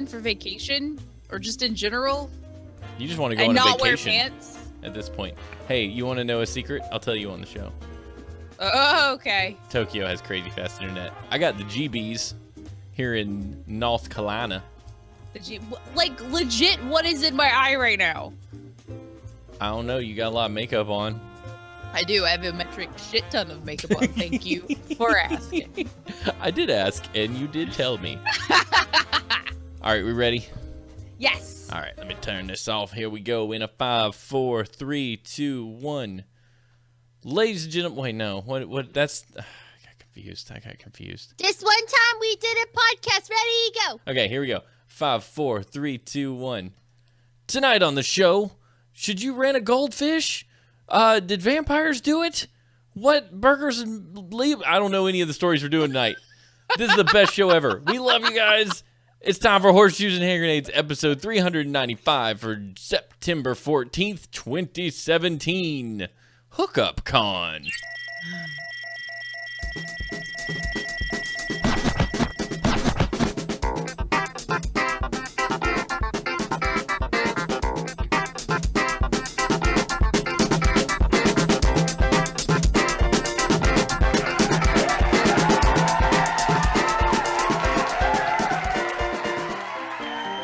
for vacation or just in general. You just want to go on a vacation wear pants at this point. Hey, you want to know a secret? I'll tell you on the show. Oh, okay. Tokyo has crazy fast internet. I got the GBs here in North Carolina. Like, legit, what is in my eye right now? I don't know. You got a lot of makeup on. I do. I have a metric shit ton of makeup on. Thank you for asking. I did ask, and you did tell me. All right, we ready? Yes. All right, let me turn this off. Here we go in a 5, 4, 3, 2, 1. Ladies and gentlemen, wait, no. What, that's, I got confused. This one time we did a podcast. Ready, go. Okay, here we go. 5, 4, 3, 2, 1. Tonight on the show, should you rent a goldfish? Did vampires do it? What burgers and leave? I don't know any of the stories we're doing tonight. This is the best show ever. We love you guys. It's time for Horseshoes and Hand Grenades, episode 395 for September 14th, 2017. Hookup Con.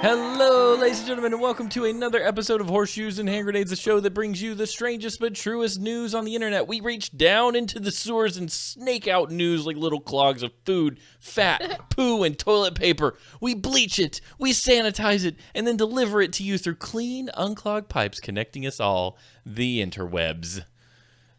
Hello, ladies and gentlemen, and welcome to another episode of Horseshoes and Hand Grenades, a show that brings you the strangest but truest news on the internet. We reach down into the sewers and snake out news like little clogs of food, fat, poo, and toilet paper. We bleach it, we sanitize it, and then deliver it to you through clean, unclogged pipes connecting us all, the interwebs.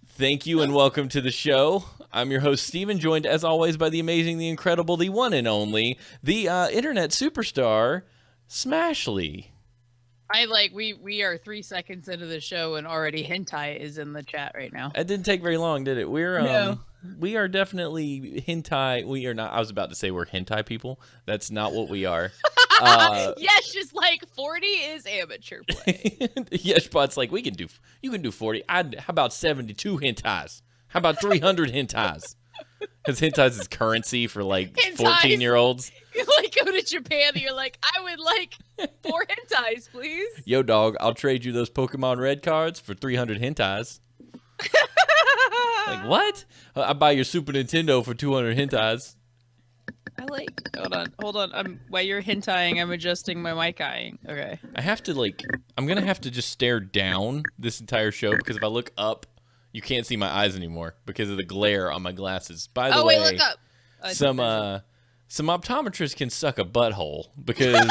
Thank you and welcome to the show. I'm your host, Steven, joined as always by the amazing, the incredible, the one and only, the internet superstar, Smashly. We are 3 seconds into the show and already hentai is in the chat right now. It didn't take very long, did it? No. We are definitely hentai. We are not. I was about to say we're hentai people. That's not what we are. Yes, just like 40 is amateur play. Yeshbot's like, you can do 40. How about 72 hentais? How about 300 hentais? Because hentais is currency for like 14-year-olds. You like go to Japan and you're like, I would like 4 hentais, please. Yo, dog, I'll trade you those Pokemon Red cards for 300 hentais. Like, what? I buy your Super Nintendo for 200 hentais. Hold on. While you're hentaiing, I'm adjusting my mic eyeing. Okay. I'm going to have to just stare down this entire show because if I look up, you can't see my eyes anymore because of the glare on my glasses. By the way, look up. Some optometrists can suck a butthole because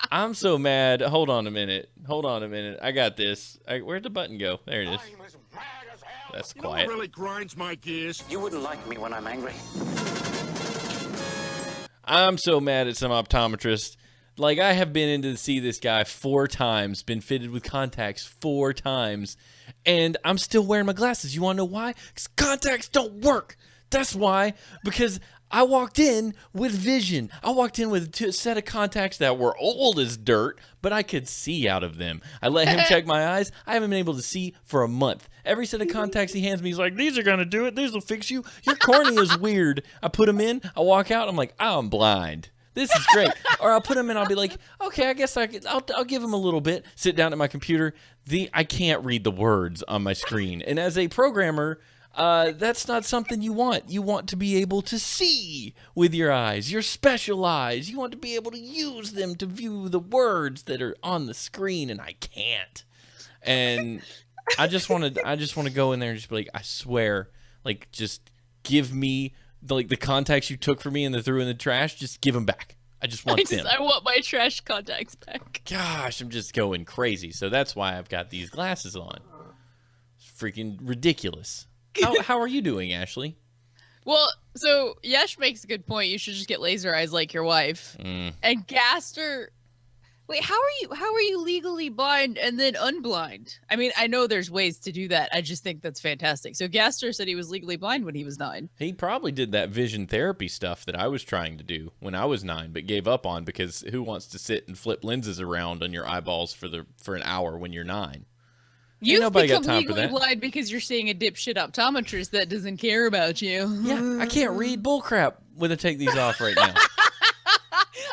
I'm so mad. Hold on a minute. I got this. Where'd the button go? There it is. That's quiet. You know what really grinds my gears? You wouldn't like me when I'm angry. I'm so mad at some optometrists. Like, I have been in to see this guy 4 times, been fitted with contacts 4 times, and I'm still wearing my glasses. You want to know why? Because contacts don't work. That's why. Because I walked in with vision. I walked in with a set of contacts that were old as dirt, but I could see out of them. I let him check my eyes. I haven't been able to see for a month. Every set of contacts he hands me, he's like, these are going to do it. These will fix you. Your cornea is weird. I put them in. I walk out. I'm like, I'm blind. This is great. Or I'll put them in. I'll be like, okay, I guess I'll give him a little bit. Sit down at my computer. I can't read the words on my screen. And as a programmer, that's not something you want. You want to be able to see with your eyes, your special eyes. You want to be able to use them to view the words that are on the screen, and I can't. And I just want to go in there and just be like, I swear, like, just give me the contacts you took from me and threw in the trash. Just give them back. I just want them. I want my trash contacts back. Gosh, I'm just going crazy. So that's why I've got these glasses on. It's freaking ridiculous. How are you doing, Ashley? Well, so Yesh makes a good point. You should just get laser eyes like your wife. And Gaster, wait, how are you legally blind and then unblind? I mean, I know there's ways to do that. I just think that's fantastic. So Gaster said he was legally blind when he was 9. He probably did that vision therapy stuff that I was trying to do when I was 9, but gave up on because who wants to sit and flip lenses around on your eyeballs for an hour when you're 9? You've become legally blind because you're seeing a dipshit optometrist that doesn't care about you. Yeah, I can't read bullcrap when I take these off right now.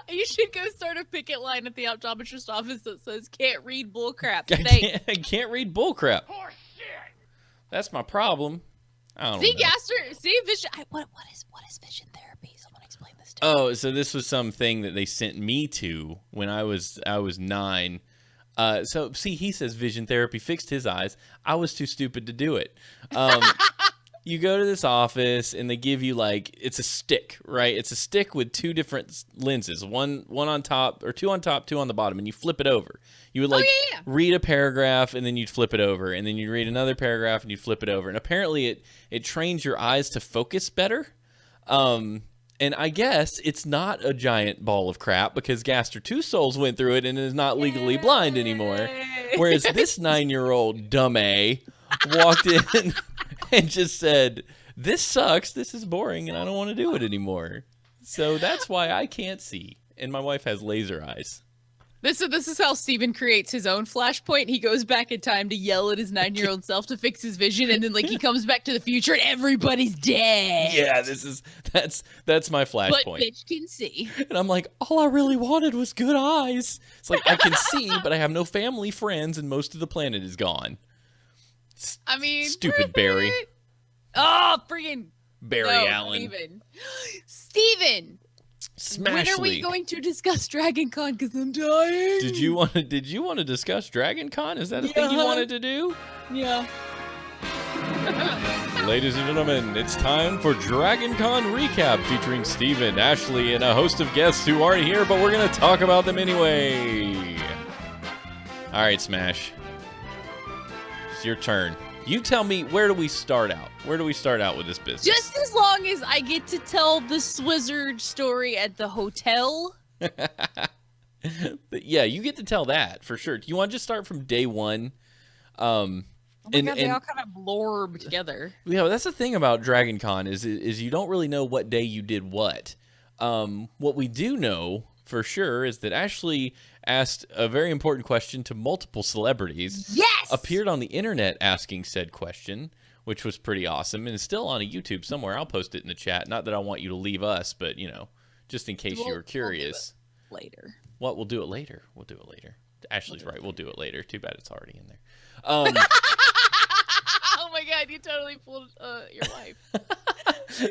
You should go start a picket line at the optometrist office that says "Can't read bullcrap." I can't read bullcrap. Oh, shit! That's my problem. I don't See, know. Gaster. See, vision. What is vision therapy? Someone explain this to me. Oh, so this was something that they sent me to when I was 9. So see, he says vision therapy fixed his eyes. I was too stupid to do it. You go to this office and they give you it's a stick, right? It's a stick with 2 different lenses, one on top, or 2 on top, 2 on the bottom, and you flip it over. You would read a paragraph and then you'd flip it over, and then you'd read another paragraph and you'd flip it over. And apparently it trains your eyes to focus better. And I guess it's not a giant ball of crap because Gaster Two Souls went through it and is not legally blind anymore. Whereas this 9-year-old dumb A walked in and just said, "This sucks, this is boring, and I don't want to do it anymore." So that's why I can't see. And my wife has laser eyes. This is how Steven creates his own flashpoint. He goes back in time to yell at his 9-year-old self to fix his vision, and then he comes back to the future and everybody's dead. Yeah, that's my flashpoint. But bitch can see. And I'm like, all I really wanted was good eyes. It's like I can see, but I have no family, friends, and most of the planet is gone. I mean, Stupid Barry. Oh, friggin' Barry no, Allen. Steven. Smashly. When are we going to discuss DragonCon? Because I'm dying. Did you want to discuss DragonCon? Is that a thing you wanted to do? Yeah. Ladies and gentlemen, it's time for DragonCon Recap featuring Steven, Ashley, and a host of guests who aren't here, but we're going to talk about them anyway. All right, Smash. It's your turn. You tell me, where do we start out? Where do we start out with this business? Just as long as I get to tell the Swizzard story at the hotel. But yeah, you get to tell that for sure. Do you want to just start from day one? Oh my God, they all kind of blorb together. Yeah, that's the thing about DragonCon is you don't really know what day you did what. What we do know for sure is that Ashley asked a very important question to multiple celebrities. Yes! Appeared on the internet asking said question, which was pretty awesome, and is still on a YouTube somewhere. I'll post it in the chat. Not that I want you to leave us, but, just in case you were curious. We'll do it later. What? We'll do it later. We'll do it later. Ashley's right. We'll do it later. Too bad it's already in there. Oh my God, you totally pulled your wife.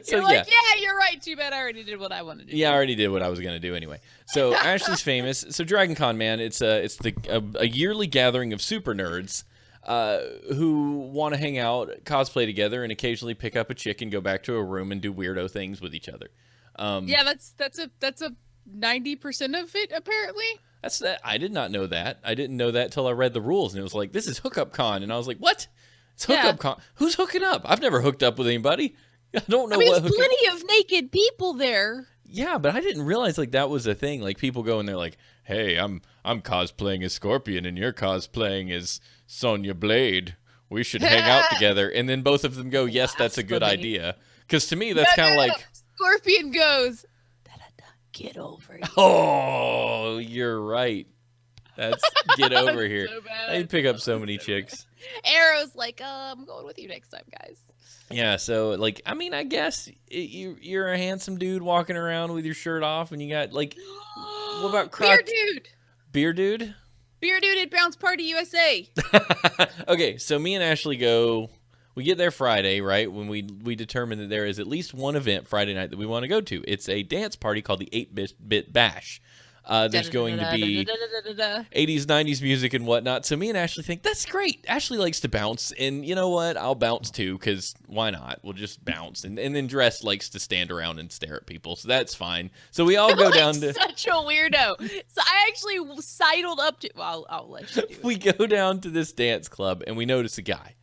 You're like, yeah, you're right. Too bad I already did what I wanted to do. Yeah, I already did what I was going to do anyway. So Ashley's famous. So DragonCon, man, it's a yearly gathering of super nerds who want to hang out, cosplay together, and occasionally pick up a chick and go back to a room and do weirdo things with each other. Yeah, that's a 90% of it apparently. That's that. I did not know that. I didn't know that till I read the rules, and it was like, this is hookup con, and I was like, what? It's hookup con. Who's hooking up? I've never hooked up with anybody. I don't know what. There's plenty of naked people there. Yeah, but I didn't realize that was a thing. Like people go and they're like, "Hey, I'm cosplaying as Scorpion, and you're cosplaying as Sonya Blade. We should hang out together." And then both of them go, "Yes, that's a good idea." Because to me, that's kind of like Scorpion goes, "Get over here." Oh, you're right. That's get over here. So bad. They pick up so many chicks. Arrow's like, I'm going with you next time, guys. Yeah, so I guess you're a handsome dude walking around with your shirt off, and you got what about Beer Dude? Beer Dude? Beer Dude at Bounce Party USA. Okay, so me and Ashley go. We get there Friday, right? When we determine that there is at least one event Friday night that we want to go to. It's a dance party called the 8-Bit Bash. There's going to be 80s, 90s music and whatnot. So me and Ashley think, that's great. Ashley likes to bounce. And you know what? I'll bounce too, because why not? We'll just bounce. And then Dress likes to stand around and stare at people. So that's fine. So we all go down to... such a weirdo. So I actually sidled up to... Well, I'll let you do it. We go down to this dance club, and we notice a guy.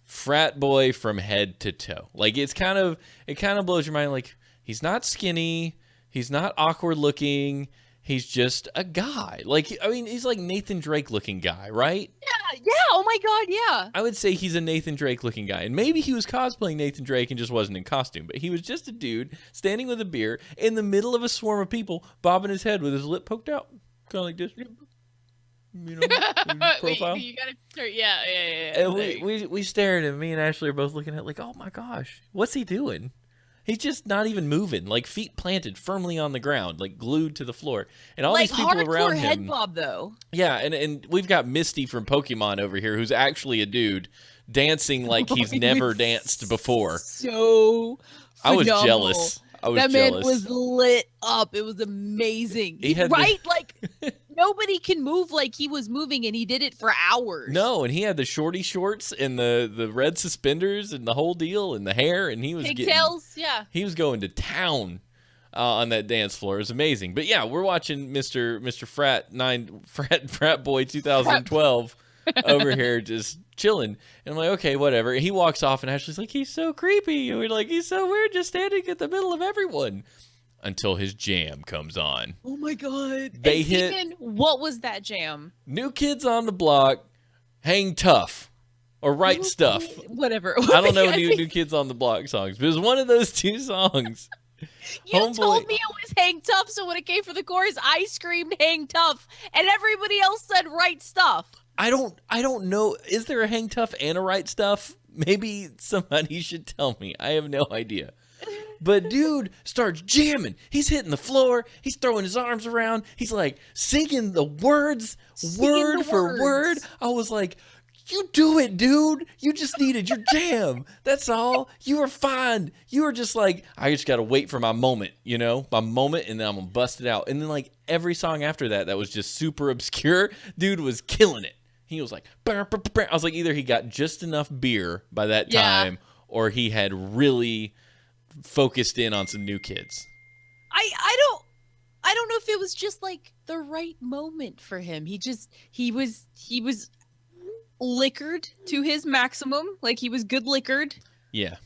Frat boy from head to toe. It kind of blows your mind. He's not skinny. He's not awkward looking. He's just a guy. He's like Nathan Drake looking guy, right? Yeah. Oh my God, yeah. I would say he's a Nathan Drake looking guy. And maybe he was cosplaying Nathan Drake and just wasn't in costume. But he was just a dude standing with a beer in the middle of a swarm of people, bobbing his head with his lip poked out. Kind of like this. Profile. You gotta start, yeah. And we stare at him. Me and Ashley are both looking at oh my gosh, what's he doing? He's just not even moving, like feet planted firmly on the ground, like glued to the floor. And all like these people around hardcore head him. bob though. Yeah, and we've got Misty from Pokemon over here, who's actually a dude dancing like he's never danced before. So I was phenomenal. jealous. That man was lit up. It was amazing. He had right? Like nobody can move like he was moving, and he did it for hours. No, and he had the shorty shorts and the red suspenders and the whole deal and the hair, and he was pigtails. Yeah, he was going to town on that dance floor. It was amazing. But yeah, we're watching Mr. Frat Boy 2012 over here just chilling. And I'm like, okay, whatever. And he walks off, and Ashley's like, he's so creepy. And we're like, he's so weird, just standing in the middle of everyone. Until his jam comes on. Oh my god! They and hit. Steven, what was that jam? New Kids on the Block, Hang Tough, or Right Stuff. Whatever. I don't know New Kids on the Block songs, but it was one of those two songs. You told me it was Hang Tough, so when it came for the chorus, I screamed Hang Tough, and everybody else said Right Stuff. I don't know. Is there a Hang Tough and a Right Stuff? Maybe somebody should tell me. I have no idea. But dude starts jamming. He's hitting the floor. He's throwing his arms around. He's like singing the words word for word. I was like, you do it, dude. You just needed your jam. That's all. You were fine. You were just like, I just got to wait for my moment, my moment, and then I'm going to bust it out. And then like every song after that was just super obscure, dude was killing it. He was like, burr, burr, burr. I was like, either he got just enough beer by that time or he had really focused in on some New Kids. I don't know if it was just like the right moment for him. He was liquored to his maximum, like he was good liquored. Yeah.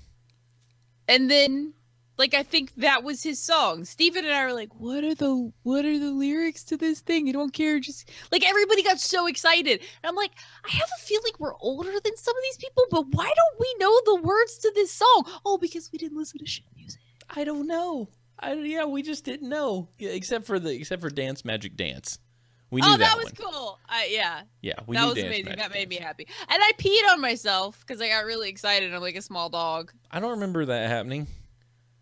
And then like I think that was his song. Steven and I were like, what are the lyrics to this thing? You don't care, just like everybody got so excited. And I'm like, I have a feeling we're older than some of these people, but why don't we know the words to this song? Oh, because we didn't listen to shit music. I don't know. We just didn't know. Except for Dance Magic Dance. We knew that one. was cool. Yeah, that was amazing. Magic That made me happy. And I peed on myself because I got really excited. I'm like a small dog. I don't remember that happening.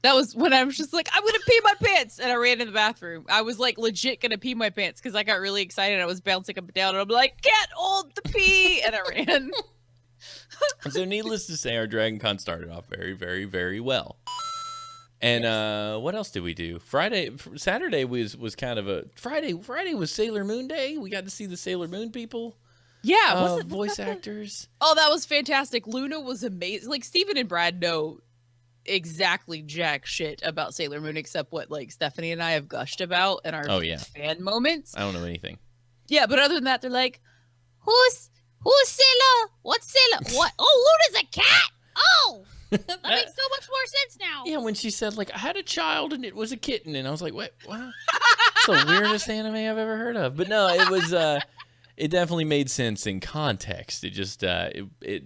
That was when I was just like, I'm going to pee my pants. And I ran to the bathroom. I was like legit going to pee my pants because I got really excited. I was bouncing up and down. And I'm like, get hold the pee. And I ran. So needless to say, our DragonCon started off very, very, very well. And what else did we do? Saturday was kind of a Friday was Sailor Moon Day. We got to see the Sailor Moon people. Yeah, voice actors. Oh, that was fantastic. Luna was amazing. Like Steven and Brad know exactly jack shit about Sailor Moon except what like Stephanie and I have gushed about in our fan moments. I don't know anything. Yeah, but other than that, they're like, Who's Sailor? What's Sailor? What? Oh, Luna's a cat. Oh. That makes so much more sense now. Yeah, when she said, like, I had a child and it was a kitten. And I was like, what? It's the weirdest anime I've ever heard of. But no, it was, it definitely made sense in context. It just, it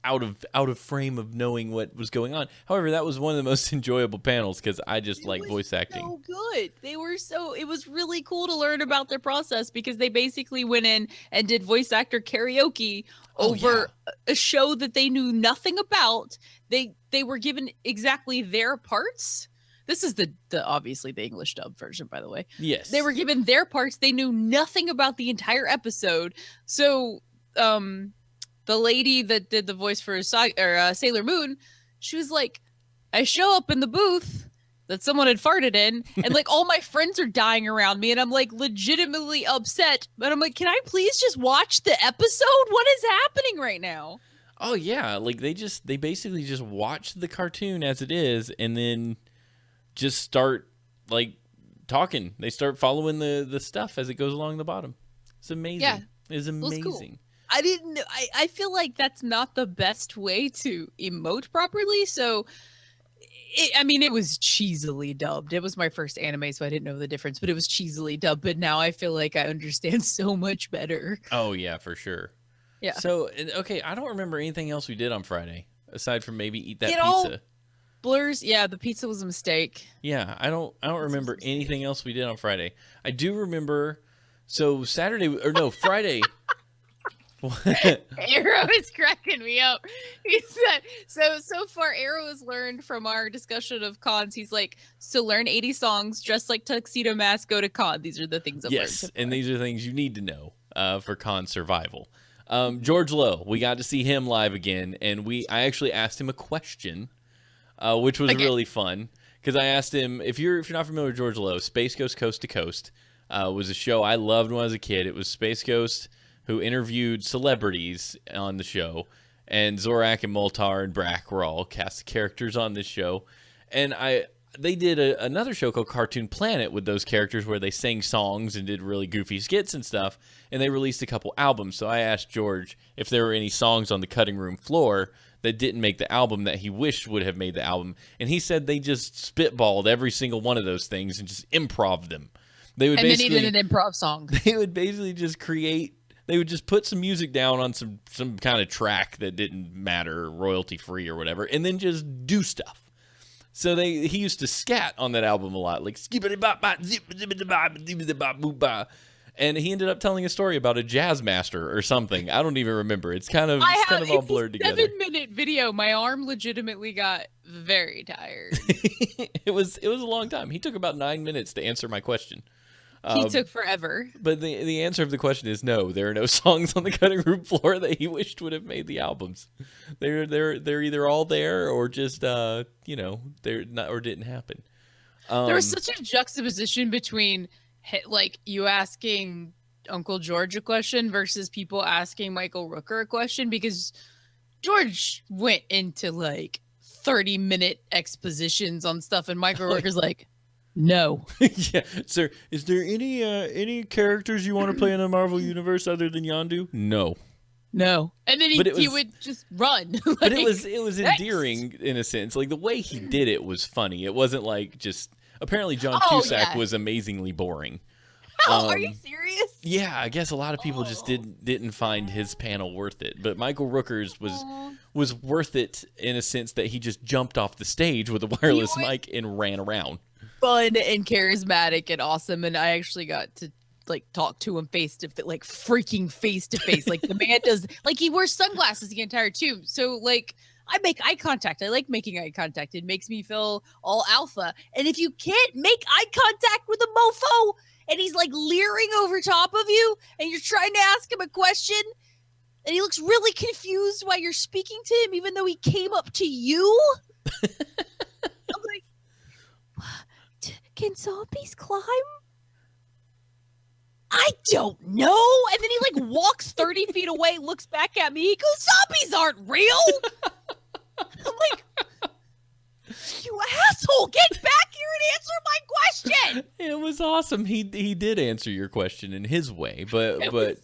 out of frame of knowing what was going on. However, that was one of the most enjoyable panels because I just like voice acting. So good. It was really cool to learn about their process because they basically went in and did voice actor karaoke over a show that they knew nothing about. They were given exactly their parts. This is the obviously the English dub version, by the way. Yes. They were given their parts. They knew nothing about the entire episode. So, the lady that did the voice for Sailor Moon, she was like, I show up in the booth that someone had farted in, and like all my friends are dying around me, and I'm like legitimately upset. But I'm like, can I please just watch the episode? What is happening right now? Oh yeah, like they basically just watch the cartoon as it is, and then just start like talking. They start following the stuff as it goes along the bottom. It's amazing. Yeah, it's amazing. It was cool. I didn't. I feel like that's not the best way to emote properly. So, it was cheesily dubbed. It was my first anime, so I didn't know the difference. But it was cheesily dubbed. But now I feel like I understand so much better. Oh yeah, for sure. Yeah. So okay, I don't remember anything else we did on Friday aside from maybe eat that pizza. All blurs. Yeah, the pizza was a mistake. Yeah, I don't remember anything else we did on Friday. I do remember. So Friday. Arrow is cracking me up. He said, so far Arrow has learned from our discussion of cons. He's like, so learn 80 songs, dress like Tuxedo Mask, go to con. These are the things I've learned. Yes, and these are things you need to know for con survival. George Lowe, we got to see him live again, and I actually asked him a question, which was really fun, because I asked him, if you're not familiar with George Lowe, Space Ghost Coast to Coast was a show I loved when I was a kid. It was Space Ghost who interviewed celebrities on the show, and Zorak and Moltar and Brack were all cast characters on this show. And they did another show called Cartoon Planet with those characters where they sang songs and did really goofy skits and stuff, and they released a couple albums. So I asked George if there were any songs on the cutting room floor that didn't make the album that he wished would have made the album, and he said they just spitballed every single one of those things and just improv them. Then he did an improv song. They would basically just they would just put some music down on some kind of track that didn't matter, royalty free or whatever, and then just do stuff. So he used to scat on that album a lot, like and he ended up telling a story about a jazz master or something. I don't even remember. It's kind of all blurred together. 7-minute video. My arm legitimately got very tired. It was a long time. He took about 9 minutes to answer my question. He took forever. But the answer of the question is no. There are no songs on the cutting room floor that he wished would have made the albums. They're either all there or just they're not or didn't happen. There was such a juxtaposition between like you asking Uncle George a question versus people asking Michael Rooker a question, because George went into like 30-minute expositions on stuff, and Michael Rooker's like, no. Yeah, sir. Is there any characters you want to play in the Marvel universe other than Yondu? No. And then he would just run. Like, but it was endearing in a sense. Like the way he did it was funny. It wasn't like just. Apparently, John Cusack was amazingly boring. Are you serious? Yeah, I guess a lot of people just didn't find his panel worth it. But Michael Rooker's was worth it in a sense that he just jumped off the stage with a wireless mic and ran around. Fun and charismatic and awesome, and I actually got to like talk to him freaking face to face. Like the man does, like he wears sunglasses the entire tube. So like I make eye contact. I like making eye contact. It makes me feel all alpha. And if you can't make eye contact with a mofo and he's like leering over top of you and you're trying to ask him a question and he looks really confused while you're speaking to him, even though he came up to you. I'm like, can zombies climb? I don't know. And then he like walks 30 feet away, looks back at me. He goes, zombies aren't real. I'm like, you asshole, get back here and answer my question. It was awesome. He did answer your question in his way, but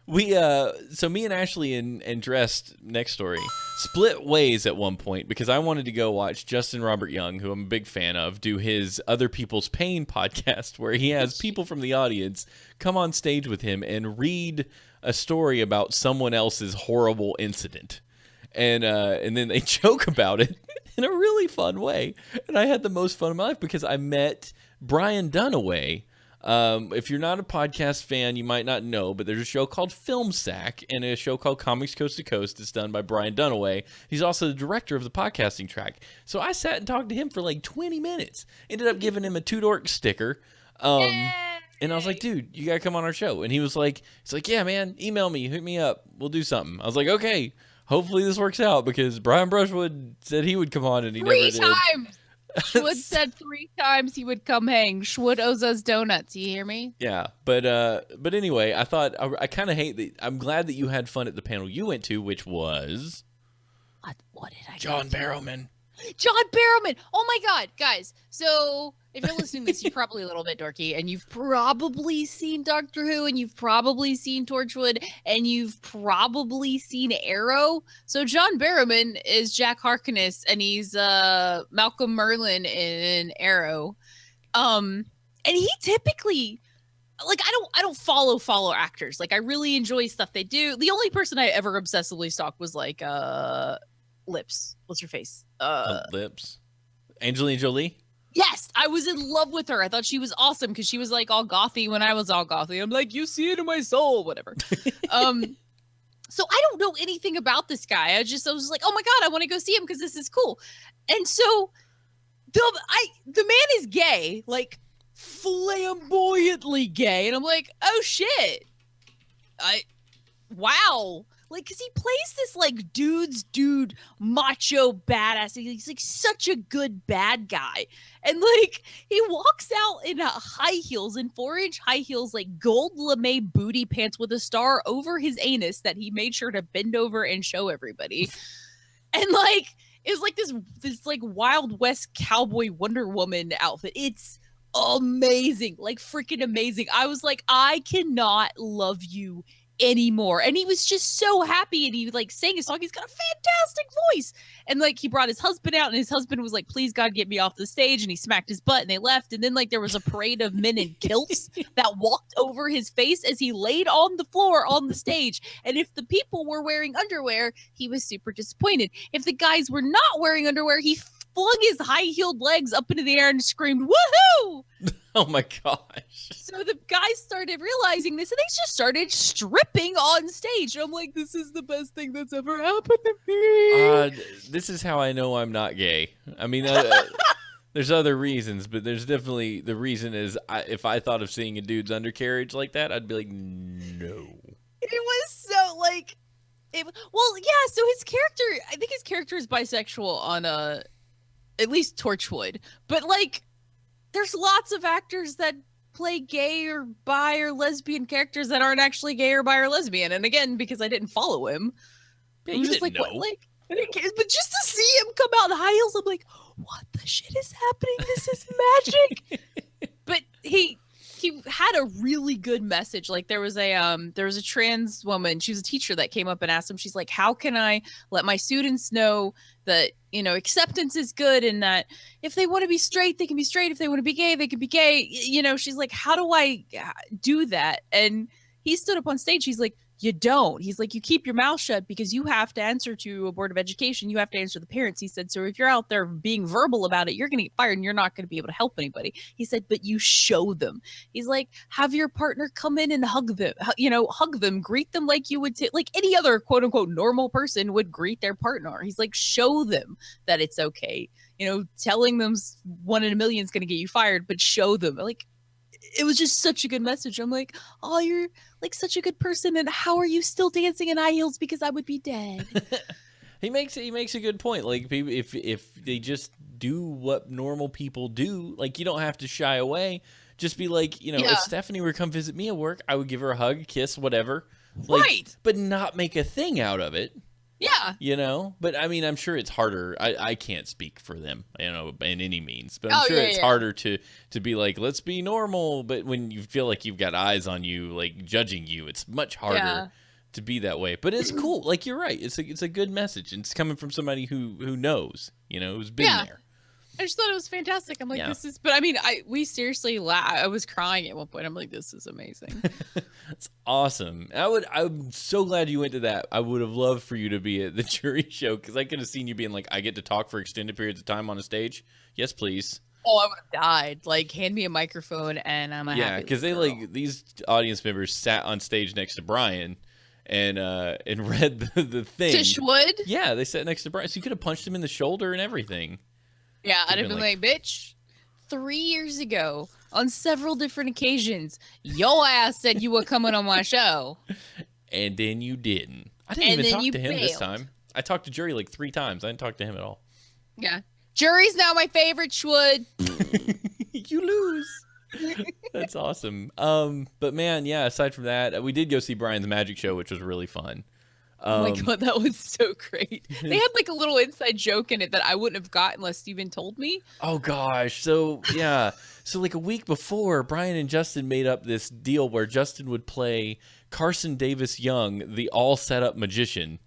we so me and Ashley and Dressed Next Story split ways at one point because I wanted to go watch Justin Robert Young, who I'm a big fan of, do his Other People's Pain podcast where he has people from the audience come on stage with him and read a story about someone else's horrible incident. And then they joke about it in a really fun way. And I had the most fun of my life because I met Bryan Dunaway. If you're not a podcast fan, you might not know, but there's a show called Film Sack and a show called Comics Coast to Coast. It's done by Bryan Dunaway. He's also the director of the podcasting track. So I sat and talked to him for like 20 minutes. Ended up giving him a Two Dork sticker. And I was like, dude, you got to come on our show. And he's like, yeah, man, email me, hit me up. We'll do something. I was like, okay. Hopefully this works out because Brian Brushwood said he would come on and he never did. 3 times. Schwood said 3 times he would come hang. Schwood owes us donuts. You hear me? Yeah, but anyway, I thought I kind of hate that. I'm glad that you had fun at the panel you went to, which was what did I? John Barrowman. John Barrowman. Oh my God, guys. So if you're listening to this, you're probably a little bit dorky, and you've probably seen Doctor Who, and you've probably seen Torchwood, and you've probably seen Arrow. So John Barrowman is Jack Harkness, and he's Malcolm Merlin in Arrow. And he typically, like, I don't follow actors. Like, I really enjoy stuff they do. The only person I ever obsessively stalked was like Lips. What's her face? Lips. Angelina Jolie. Yes, I was in love with her. I thought she was awesome because she was like all gothy when I was all gothy. I'm like, you see it in my soul, whatever. So I don't know anything about this guy. I was just like, oh my God, I want to go see him because this is cool. And so the man is gay, like flamboyantly gay. And I'm like, oh shit. Wow. Like, cause he plays this like dude, macho badass. He's like such a good bad guy. And like, he walks out in high heels, in 4-inch high heels, like gold lame booty pants with a star over his anus that he made sure to bend over and show everybody. And like, it's like this like Wild West cowboy Wonder Woman outfit. It's amazing, like freaking amazing. I was like, I cannot love you anymore. And he was just so happy, and he like sang his song. He's got a fantastic voice. And like, he brought his husband out, and his husband was like, please God, get me off the stage. And he smacked his butt, and they left. And then like, there was a parade of men in kilts that walked over his face as he laid on the floor on the stage. And if the people were wearing underwear, he was super disappointed. If the guys were not wearing underwear, he flung his high-heeled legs up into the air and screamed, woohoo! Oh my gosh. So the guys started realizing this, and they just started stripping on stage. And I'm like, this is the best thing that's ever happened to me. This is how I know I'm not gay. I mean, there's other reasons, but there's definitely the reason is if I thought of seeing a dude's undercarriage like that, I'd be like, no. It was so like, well, yeah. So his character, I think his character is bisexual on at least Torchwood, but like, there's lots of actors that play gay or bi or lesbian characters that aren't actually gay or bi or lesbian. And again, because I didn't follow him, Yeah, I'm you just didn't like, know. what? Like, but just to see him come out in high heels, I'm like, what the shit is happening? This is magic. But he had a really good message. Like, there was a trans woman, she was a teacher, that came up and asked him, she's like, how can I let my students know that, you know, acceptance is good, and that if they want to be straight, they can be straight. If they want to be gay, they can be gay. You know, she's like, how do I do that? And he stood up on stage. He's like, you don't. He's like, you keep your mouth shut because you have to answer to a board of education. You have to answer the parents. He said, so if you're out there being verbal about it, you're going to get fired and you're not going to be able to help anybody. He said, but you show them. He's like, have your partner come in and hug them, hug them, greet them like you would like any other quote unquote normal person would greet their partner. He's like, show them that it's okay. You know, telling them 1 in a million is going to get you fired, but show them. Like, it was just such a good message. I'm like, oh, you're like such a good person, and how are you still dancing in high heels? Because I would be dead. He makes a good point. Like, people, if they just do what normal people do, like, you don't have to shy away. Just be like, you know, if Stephanie were to come visit me at work, I would give her a hug, kiss, whatever. Like, right. But not make a thing out of it. Yeah. You know, but I mean, I'm sure it's harder. I can't speak for them, you know, in any means, but I'm sure it's harder to be like, let's be normal. But when you feel like you've got eyes on you, like judging you, it's much harder to be that way. But it's cool. Like, you're right. It's a good message. And it's coming from somebody who knows, you know, who's been there. I just thought it was fantastic. I'm like, this is, but I mean, we seriously I was crying at one point. I'm like, this is amazing. That's awesome. I'm so glad you went to that. I would have loved for you to be at the jury show, because I could have seen you being like, I get to talk for extended periods of time on a stage. Yes, please. Oh, I would have died. Like, hand me a microphone and I'm a happy because they girl. like, these audience members sat on stage next to Bryan and read the thing. Torchwood? Yeah, they sat next to Bryan. So you could have punched him in the shoulder and everything. Yeah, I'd have been like, bitch, 3 years ago, on several different occasions, your ass said you were coming on my show. And then you didn't. I didn't even talk to him this failed. time. I talked to Jury like 3 times. I didn't talk to him at all. Yeah. Jury's now my favorite, Schwood. You lose. That's awesome. But man, yeah, aside from that, we did go see Bryan's magic show, which was really fun. Oh my God, that was so great. They had like a little inside joke in it that I wouldn't have got unless Steven told me. Oh gosh. So yeah. So like a week before, Bryan and Justin made up this deal where Justin would play Carson Davis Young, the all set up magician.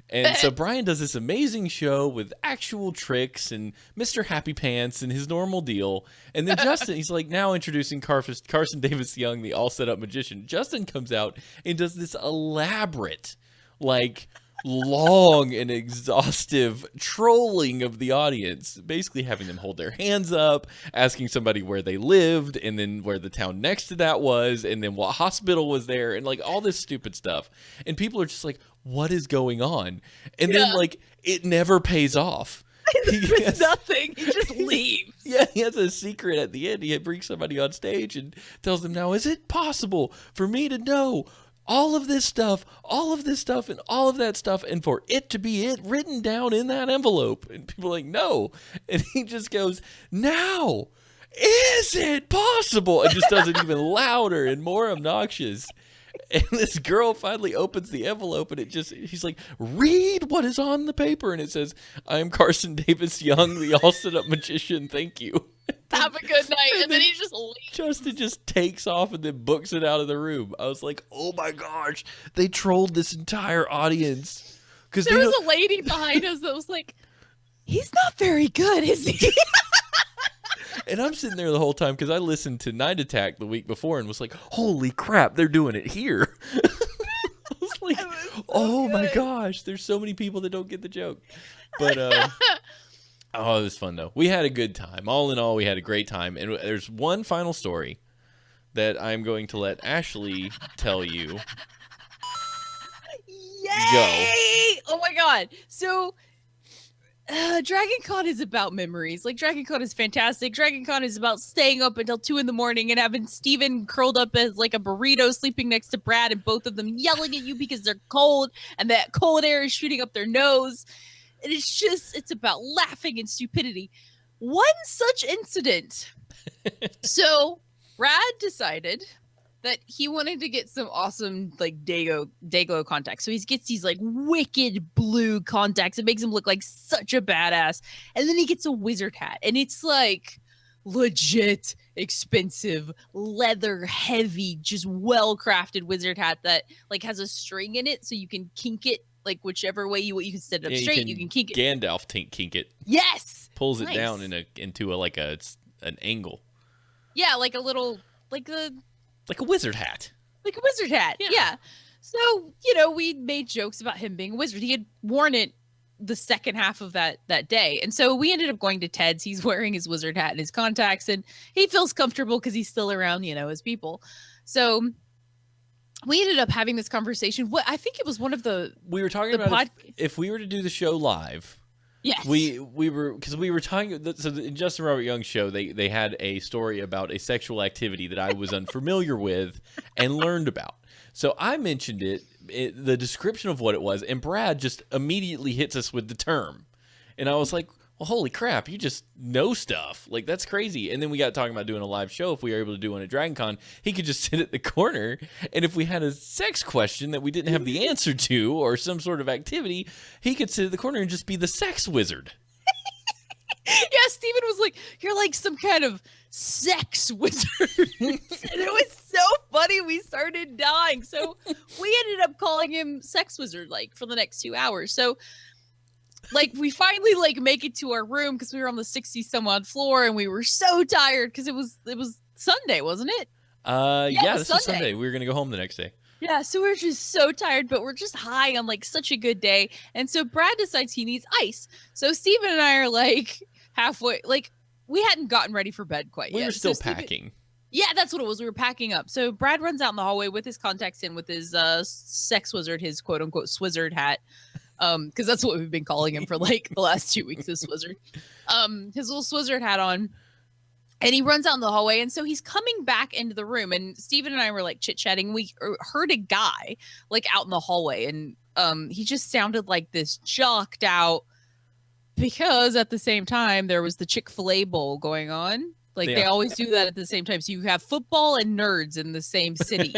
And so Bryan does this amazing show with actual tricks and Mr. Happy Pants and his normal deal. And then Justin, he's like, now introducing Carson Davis Young, the all set up magician. Justin comes out and does this elaborate, like, long and exhaustive trolling of the audience, basically having them hold their hands up, asking somebody where they lived, and then where the town next to that was, and then what hospital was there, and like all this stupid stuff. And people are just like, what is going on? And then like it never pays off. It's nothing. He just leaves. Yeah, he has a secret at the end. He brings somebody on stage and tells them, now, is it possible for me to know all of this stuff, and all of that stuff, and for it to be written down in that envelope? And people are like, no. And he just goes, now, is it possible? And just does it even louder and more obnoxious. And this girl finally opens the envelope, and he's like, read what is on the paper. And it says, I am Carson Davis Young, the all-set-up magician. Thank you. Have a good night. And then he just leaves. Justin just takes off and then books it out of the room. I was like, oh my gosh, they trolled this entire audience. Because there was a lady behind us that was like, he's not very good, is he? And I'm sitting there the whole time because I listened to Night Attack the week before and was like, holy crap, they're doing it here. I was like, oh my gosh, there's so many people that don't get the joke. But oh, it was fun though. We had a good time. All in all, we had a great time. And there's one final story that I'm going to let Ashley tell you. Yay! Go. Oh my god. So DragonCon is about memories. Like, DragonCon is fantastic. DragonCon is about staying up until 2 a.m. and having Steven curled up as like a burrito sleeping next to Brad, and both of them yelling at you because they're cold and that cold air is shooting up their nose. And it's about laughing and stupidity. One such incident. So Brad decided that he wanted to get some awesome like Dayglow contacts. So he gets these like wicked blue contacts. It makes him look like such a badass. And then he gets a wizard hat, and it's like legit expensive, leather heavy, just well-crafted wizard hat that like has a string in it so you can kink it like whichever way you can set it up straight. You can kink it. Gandalf kink it. Yes. Pulls it down into an angle. Yeah, like a little like a wizard hat. Like a wizard hat. Yeah. So, we made jokes about him being a wizard. He had worn it the second half of that day. And so we ended up going to Ted's. He's wearing his wizard hat and his contacts, and he feels comfortable because he's still around, his people. So we ended up having this conversation. I think it was one of the... We were talking about if we were to do the show live... Yes. We were talking. So in Justin Robert Young's show, they had a story about a sexual activity that I was unfamiliar with and learned about. So I mentioned the description of what it was, and Brad just immediately hits us with the term, and I was like, well, holy crap, you just know stuff. Like, that's crazy. And then we got talking about doing a live show. If we were able to do one at DragonCon, he could just sit at the corner, and if we had a sex question that we didn't have the answer to or some sort of activity, he could sit at the corner and just be the sex wizard. Yeah, Steven was like, you're like some kind of sex wizard. And it was so funny. We started dying. So we ended up calling him Sex Wizard, like, for the next 2 hours. So... like, we finally like make it to our room because we were on the 60 some odd floor, and we were so tired because it was Sunday, wasn't it? Yeah, this was Sunday. We were gonna go home the next day. Yeah, so we're just so tired, but we're just high on like such a good day. And so Brad decides he needs ice. So Steven and I are like halfway, like we hadn't gotten ready for bed quite yet. We were still packing. Yeah, that's what it was. We were packing up. So Brad runs out in the hallway with his contacts in, with his sex wizard, his quote unquote swizzard hat. Because that's what we've been calling him for like the last 2 weeks, this Swizzard. His little Swizzard hat on, and he runs out in the hallway, and so he's coming back into the room, and Steven and I were like chit-chatting. We heard a guy like out in the hallway, and he just sounded like this jocked out, because at the same time there was the Chick-fil-A bowl going on. Like, they always do that at the same time. So you have football and nerds in the same city.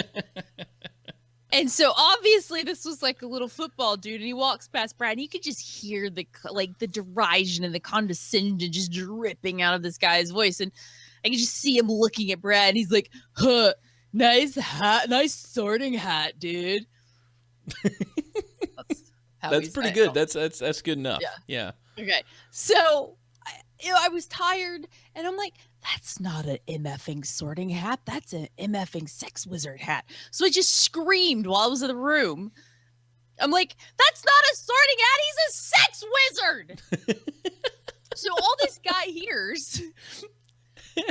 And so obviously this was like a little football dude, and he walks past Brad, and you could just hear the derision and the condescension just dripping out of this guy's voice. And I could just see him looking at Brad, and he's like, huh, nice hat, nice sorting hat, dude. That's pretty good. That's good enough. Yeah. Okay. So I was tired, and I'm like, that's not an MFing sorting hat. That's an MFing sex wizard hat. So I just screamed while I was in the room. I'm like, that's not a sorting hat. He's a sex wizard. So all this guy hears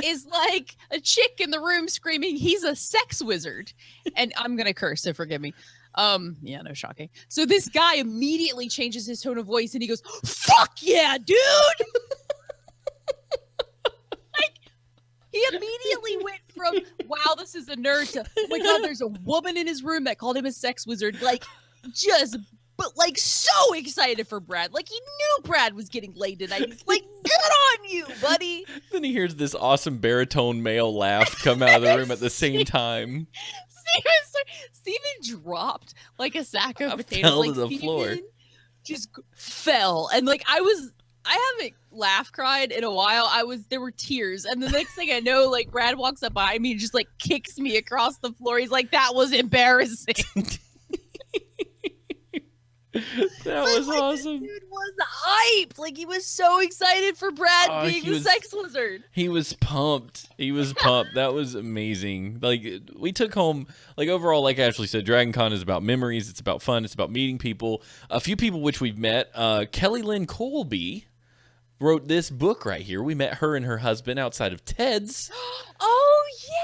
is like a chick in the room screaming, he's a sex wizard. And I'm going to curse, so forgive me. Yeah, no shocking. So this guy immediately changes his tone of voice and he goes, fuck yeah, dude. Like, he immediately went from, wow, this is a nerd to, oh my God, there's a woman in his room that called him a sex wizard. Like, but like so excited for Brad. Like he knew Brad was getting laid tonight. He's like, good on you, buddy. Then he hears this awesome baritone male laugh come out of the room at the same time. Steven dropped like a sack of potatoes. Fell like to the floor. Just fell. And like I haven't laugh cried in a while. There were tears. And the next thing I know, like Brad walks up behind me and just like kicks me across the floor. He's like, that was embarrassing. That was awesome. This dude was hyped. Like he was so excited for Brad being a sex wizard. He was pumped. That was amazing. Like we took home, like overall, like Ashley said, DragonCon is about memories. It's about fun. It's about meeting people. A few people which we've met. Kelly Lynn Colby wrote this book right here. We met her and her husband outside of Ted's. Oh yeah.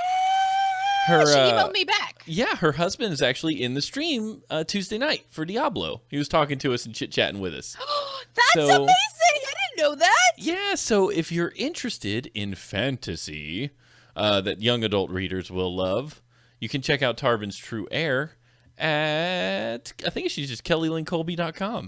She emailed me back. Yeah, her husband is actually in the stream Tuesday night for Diablo. He was talking to us and chit-chatting with us. That's amazing. I didn't know that. Yeah, so if you're interested in fantasy that young adult readers will love, you can check out Tarbin's True Air at, I think she's just kellylynncolby.com.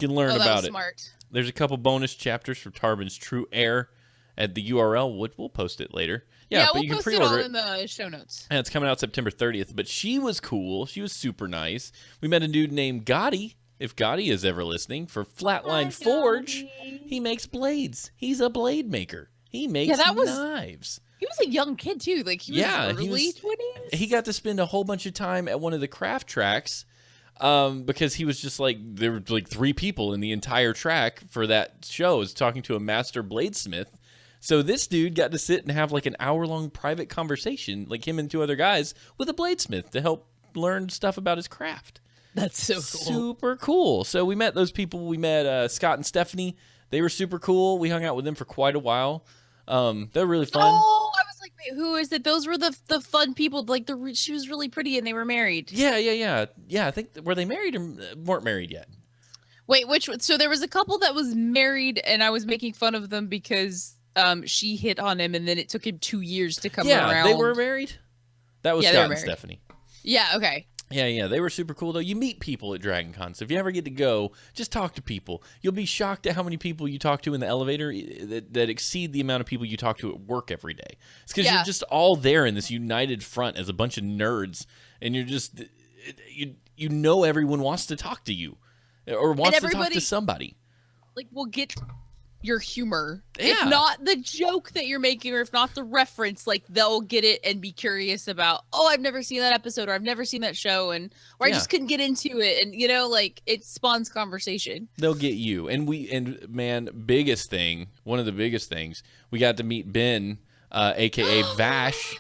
You can learn about it. Smart. There's a couple bonus chapters for Tarbin's True Air at the URL, which we'll post it later. Yeah, but we'll you can post pre-order it all in the show notes. And it's coming out September 30th. But she was cool. She was super nice. We met a dude named Gotti, if Gotti is ever listening, for Flatline Forge. He makes blades. He's a blade maker. He makes knives. He was a young kid, too. Like, he was early 20s. He got to spend a whole bunch of time at one of the craft tracks because he was just like, there were like 3 people in the entire track for that show. Was talking to a master bladesmith. So this dude got to sit and have like an hour-long private conversation, like him and 2 other guys, with a bladesmith to help learn stuff about his craft. That's so cool. Super cool. So we met those people. We met Scott and Stephanie. They were super cool. We hung out with them for quite a while. They're really fun. Oh, I was like, wait, who is it? Those were the fun people. Like she was really pretty and they were married. Yeah. I think, were they married or weren't married yet? Wait, so there was a couple that was married and I was making fun of them because she hit on him, and then it took him 2 years to come around. Yeah, they were married. That was Scott and Stephanie. Yeah, okay. Yeah, they were super cool, though. You meet people at DragonCon, so if you ever get to go, just talk to people. You'll be shocked at how many people you talk to in the elevator that exceed the amount of people you talk to at work every day. It's because you're just all there in this united front as a bunch of nerds, and you're just, you know everyone wants to talk to you, or wants to talk to somebody. Like, we'll get your humor. Yeah. If not the joke that you're making, or if not the reference, like they'll get it and be curious about, oh, I've never seen that episode, or I've never seen that show, or I just couldn't get into it, and like it spawns conversation. They'll get you. And one of the biggest things, we got to meet Ben, aka Vash,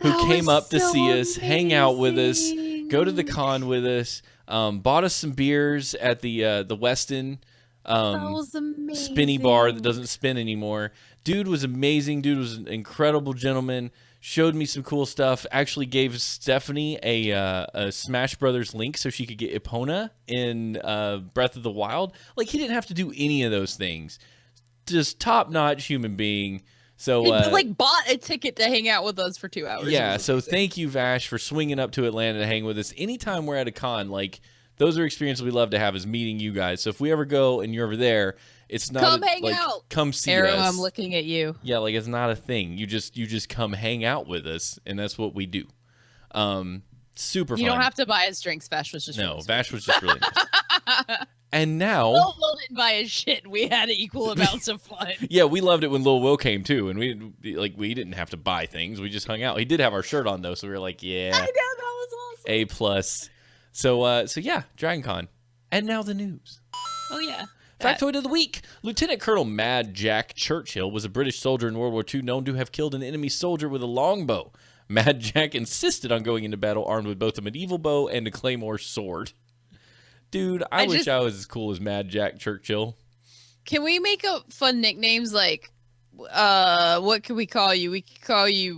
who came up to see us, hang out with us, go to the con with us, bought us some beers at the Westin. That was amazing. Spinny bar that doesn't spin anymore. Dude was amazing. Dude was an incredible gentleman. Showed me some cool stuff. Actually gave Stephanie a Smash Brothers link so she could get Epona in Breath of the Wild. Like, he didn't have to do any of those things. Just top-notch human being. So he bought a ticket to hang out with us for 2 hours. Yeah, so thank you, Vash, for swinging up to Atlanta to hang with us. Anytime we're at a con, like, those are experiences we love to have, is meeting you guys. So if we ever go and you're over there, it's not come hang out. Come see Arrow, us. I'm looking at you. Yeah, like it's not a thing. You just come hang out with us, and that's what we do. Super fun. You don't have to buy us drinks. Vash was just Vash was just really nice. And now Lil Will didn't buy his shit. We had equal amounts of fun. Yeah, we loved it when Lil Will came too, and we didn't have to buy things. We just hung out. He did have our shirt on though, so we were like, yeah, I know, that was awesome. A+. So yeah, DragonCon. And now the news. Oh, yeah. Factoid of the week. Lieutenant Colonel Mad Jack Churchill was a British soldier in World War II known to have killed an enemy soldier with a longbow. Mad Jack insisted on going into battle armed with both a medieval bow and a claymore sword. Dude, I wish I was as cool as Mad Jack Churchill. Can we make up fun nicknames like, what can we call you? We could call you,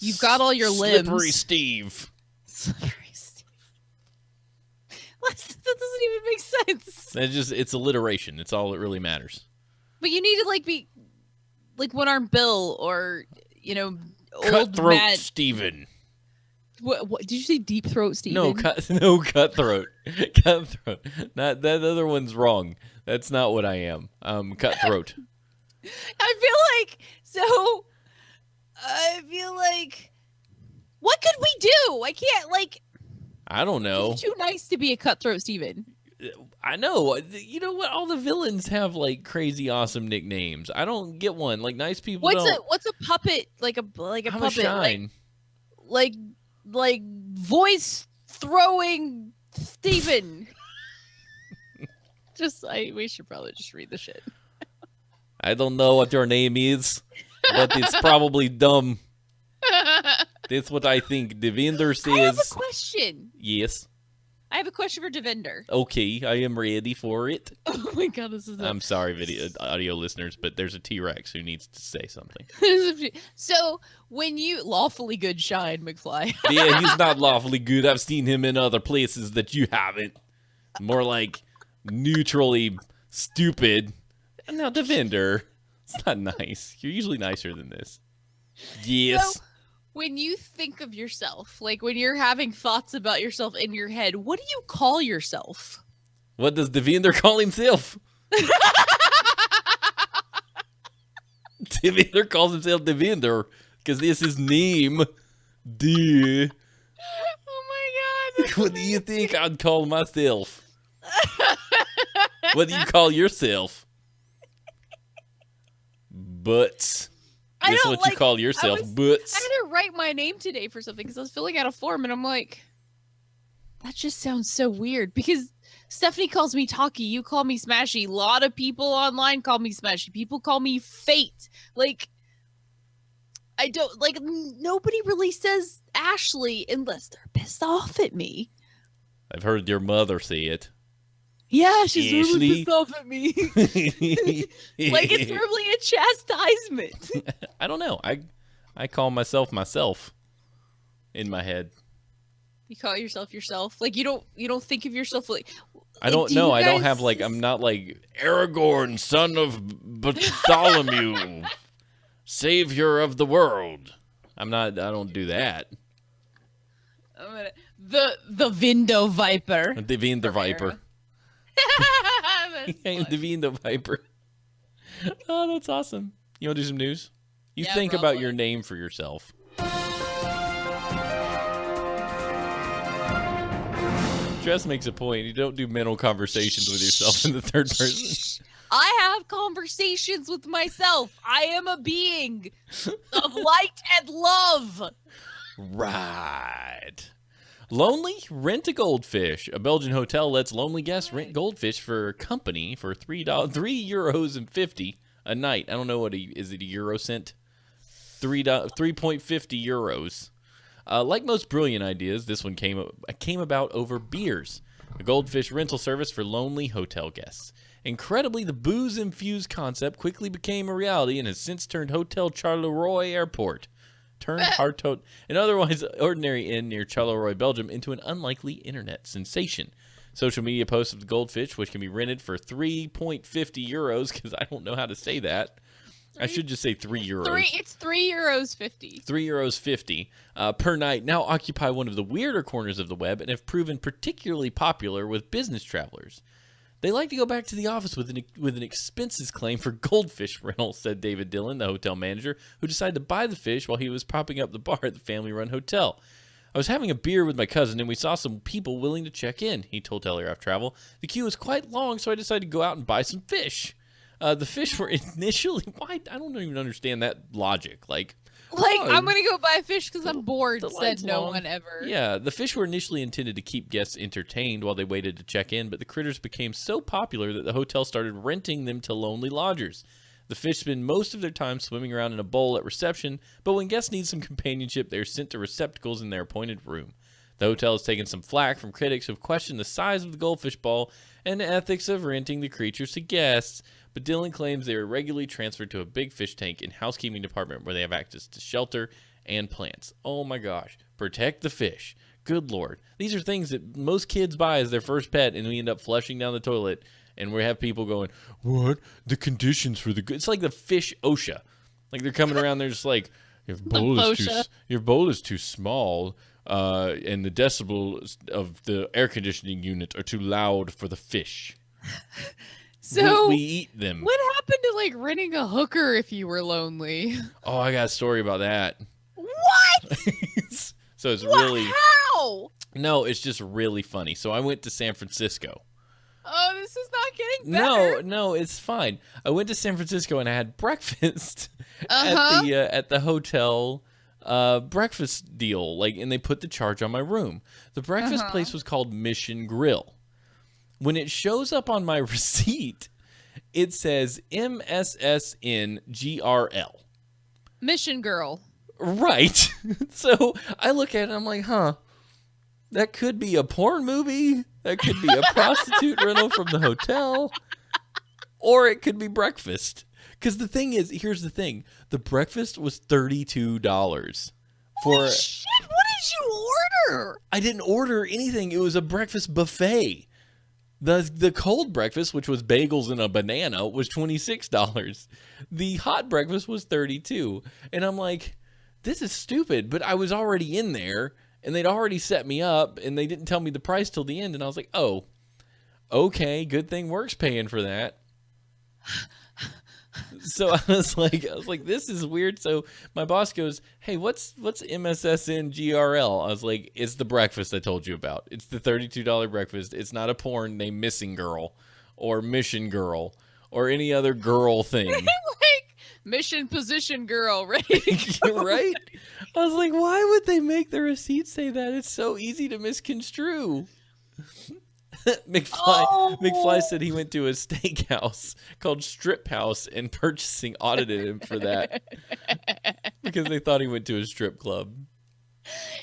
you've got all your limbs. Slippery Steve. Slippery Steve. What? That doesn't even make sense. It's alliteration. It's all that really matters. But you need to like be like One Arm Bill or old Cutthroat Matt. Steven. What did you say? Deep Throat Steven? No, Cutthroat. Cutthroat. Not that other one's wrong. That's not what I am. Cutthroat. I feel like what could we do? I can't I don't know. He's too nice to be a Cutthroat Steven. I know. You know what? All the villains have like crazy awesome nicknames. I don't get one. Like nice people What's a puppet like a I'm puppet a Shine. like voice throwing Steven. We should probably just read the shit. I don't know what your name is, but it's probably dumb. That's what I think. Devinder says. I have a question. Yes. I have a question for Devinder. Okay, I am ready for it. Oh my god, this is. I'm sorry, audio listeners, but there's a T-Rex who needs to say something. So when you lawfully good Shine McFly. Yeah, he's not lawfully good. I've seen him in other places that you haven't. More like neutrally stupid. Now, Devinder, it's not nice. You're usually nicer than this. Yes. So, when you think of yourself, like when you're having thoughts about yourself in your head, what do you call yourself? What does Devinder call himself? Devinder calls himself Devinder because this is his name. Duh. Oh my god. What do you think I'd call myself? What do you call yourself? Butts. That's what you call yourself, Butts. I had to write my name today for something because I was filling out a form and I'm like, that just sounds so weird because Stephanie calls me Talkie, you call me Smashy. A lot of people online call me Smashy. People call me Fate. Like, I don't, like, nobody really says Ashley unless they're pissed off at me. I've heard your mother say it. Yeah, she's Ashley. really pissed off at me. Like it's probably a chastisement. I don't know. I call myself in my head. You call yourself? Like you don't think of yourself like I don't know. I don't have like I'm not like Aragorn, son of Bartholomew, savior of the world. I don't do that. The Vindo Viper. Devine the Viper. Devine the Viper. Oh, that's awesome. You want to do some news? You think about your name for yourself. Jess makes a point. You don't do mental conversations with yourself in the third person. I have conversations with myself. I am a being of light and love. Right. Lonely, rent a goldfish. A Belgian hotel lets lonely guests rent goldfish for company for €3.50 a night. I don't know is it a euro cent? 3.50 euros. Like most brilliant ideas, this one came about over beers. A goldfish rental service for lonely hotel guests. Incredibly, the booze-infused concept quickly became a reality and has since turned Hotel Charleroi Airport. An otherwise ordinary inn near Charleroi, Belgium, into an unlikely internet sensation. Social media posts of the goldfish, which can be rented for 3.50 euros, because I don't know how to say that. I should just say €3. It's €3.50. €3.50 per night now occupy one of the weirder corners of the web and have proven particularly popular with business travelers. They like to go back to the office with an expenses claim for goldfish rental, said David Dillon, the hotel manager, who decided to buy the fish while he was propping up the bar at the family-run hotel. I was having a beer with my cousin, and we saw some people willing to check in, he told Telegraph Travel. The queue was quite long, so I decided to go out and buy some fish. The fish were initially... Why? I don't even understand that logic. I'm going to go buy a fish because I'm bored, said no long. one ever. Yeah, the fish were initially intended to keep guests entertained while they waited to check in, but the critters became so popular that the hotel started renting them to lonely lodgers. The fish spend most of their time swimming around in a bowl at reception, but when guests need some companionship, they are sent to receptacles in their appointed room. The hotel has taken some flack from critics who have questioned the size of the goldfish ball and the ethics of renting the creatures to guests, but Dylan claims they are regularly transferred to a big fish tank and housekeeping department where they have access to shelter and plants. Oh my gosh. Protect the fish. Good Lord. These are things that most kids buy as their first pet, and we end up flushing down the toilet, and we have people going, what? The conditions for the good. It's like the fish OSHA. Like they're coming around, they're just like, your bowl is too small, and the decibels of the air conditioning unit are too loud for the fish. So we eat them. What happened to like renting a hooker if you were lonely? Oh, I got a story about that. What? So it's really how? No, it's just really funny. So I went to San Francisco. Oh, this is not getting better. No, it's fine. I went to San Francisco and I had breakfast at the hotel breakfast deal. Like, and they put the charge on my room. The breakfast place was called Mission Grill. When it shows up on my receipt, it says MSSNGRL. Mission Girl. Right. So I look at it and I'm like, that could be a porn movie. That could be a prostitute rental from the hotel. Or it could be breakfast. Because the thing is, here's the thing. The breakfast was $32. Holy shit, what did you order? I didn't order anything. It was a breakfast buffet. The cold breakfast, which was bagels and a banana, was $26. The hot breakfast was $32. And I'm like, this is stupid. But I was already in there, and they'd already set me up, and they didn't tell me the price till the end. And I was like, oh, okay, good thing Work's paying for that. So I was like, this is weird. So my boss goes, hey, what's MSSNGRL? I was like, it's the breakfast I told you about. It's the $32 breakfast. It's not a porn named Missing Girl or Mission Girl or any other girl thing. Like Mission Position Girl, right? Right? I was like, why would they make the receipt say that? It's so easy to misconstrue. McFly said he went to a steakhouse called Strip House and purchasing audited him for that because they thought he went to a strip club.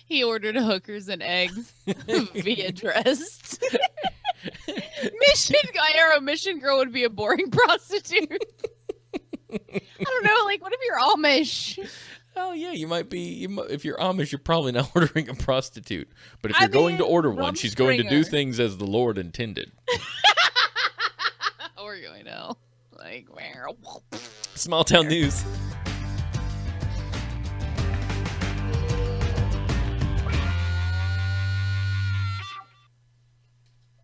He ordered hookers and eggs via dressed. Mission Girl would be a boring prostitute. I don't know, like what if you're Amish? Oh yeah, you might be. If you're Amish, you're probably not ordering a prostitute. But if you're going to order one, she's going to do things as the Lord intended. We're going to like where? Small town news.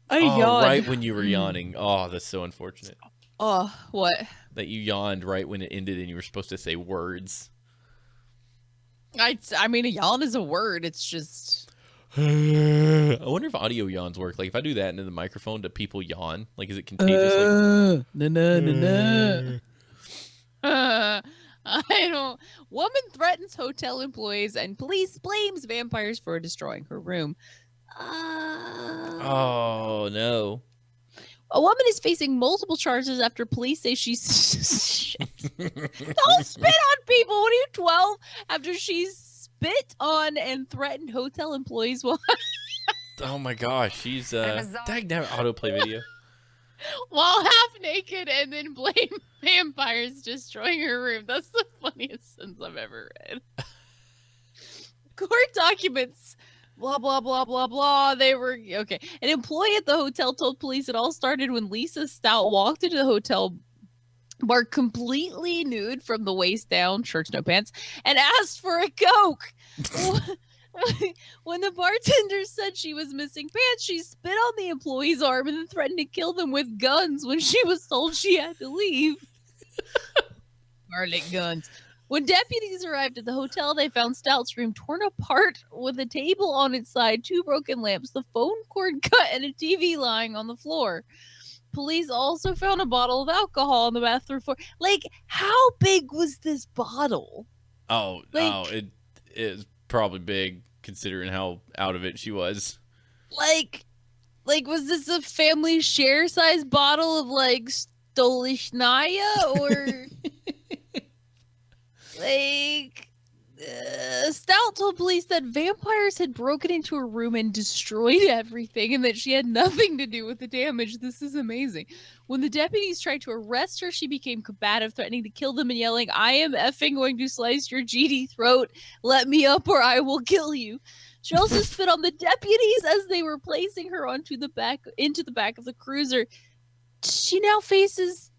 I yawned. Right when you were yawning. Oh, that's so unfortunate. Oh, what? That you yawned right when it ended and you were supposed to say words. I mean, a yawn is a word. It's just. I wonder if audio yawns work. Like, if I do that into the microphone, do people yawn? Like, is it contagious? I don't. Woman threatens hotel employees and police blames vampires for destroying her room. Oh, no. A woman is facing multiple charges after police say she's. Don't spit on people. What are you, 12? After she spit on and threatened hotel employees while. Oh my gosh, she's dagnabbit autoplay video. While half naked, and then blame vampires destroying her room. That's the funniest sentence I've ever read. Court documents. Blah, blah, blah, blah, blah. They were okay. An employee at the hotel told police it all started when Lisa Stout walked into the hotel bar completely nude from the waist down, shirts, no pants, and asked for a Coke. When the bartender said she was missing pants, she spit on the employee's arm and then threatened to kill them with guns when she was told she had to leave. Garlic guns. When deputies arrived at the hotel, they found Stout's room torn apart with a table on its side, 2 broken lamps, the phone cord cut, and a TV lying on the floor. Police also found a bottle of alcohol on the bathroom floor. Like, how big was this bottle? It is probably big considering how out of it she was. Like was this a family share size bottle of like Stolichnaya or? Like, Stout told police that vampires had broken into her room and destroyed everything and that she had nothing to do with the damage. This is amazing. When the deputies tried to arrest her, she became combative, threatening to kill them and yelling, "I am effing going to slice your GD throat. Let me up or I will kill you." She also spit on the deputies as they were placing her into the back of the cruiser. She now faces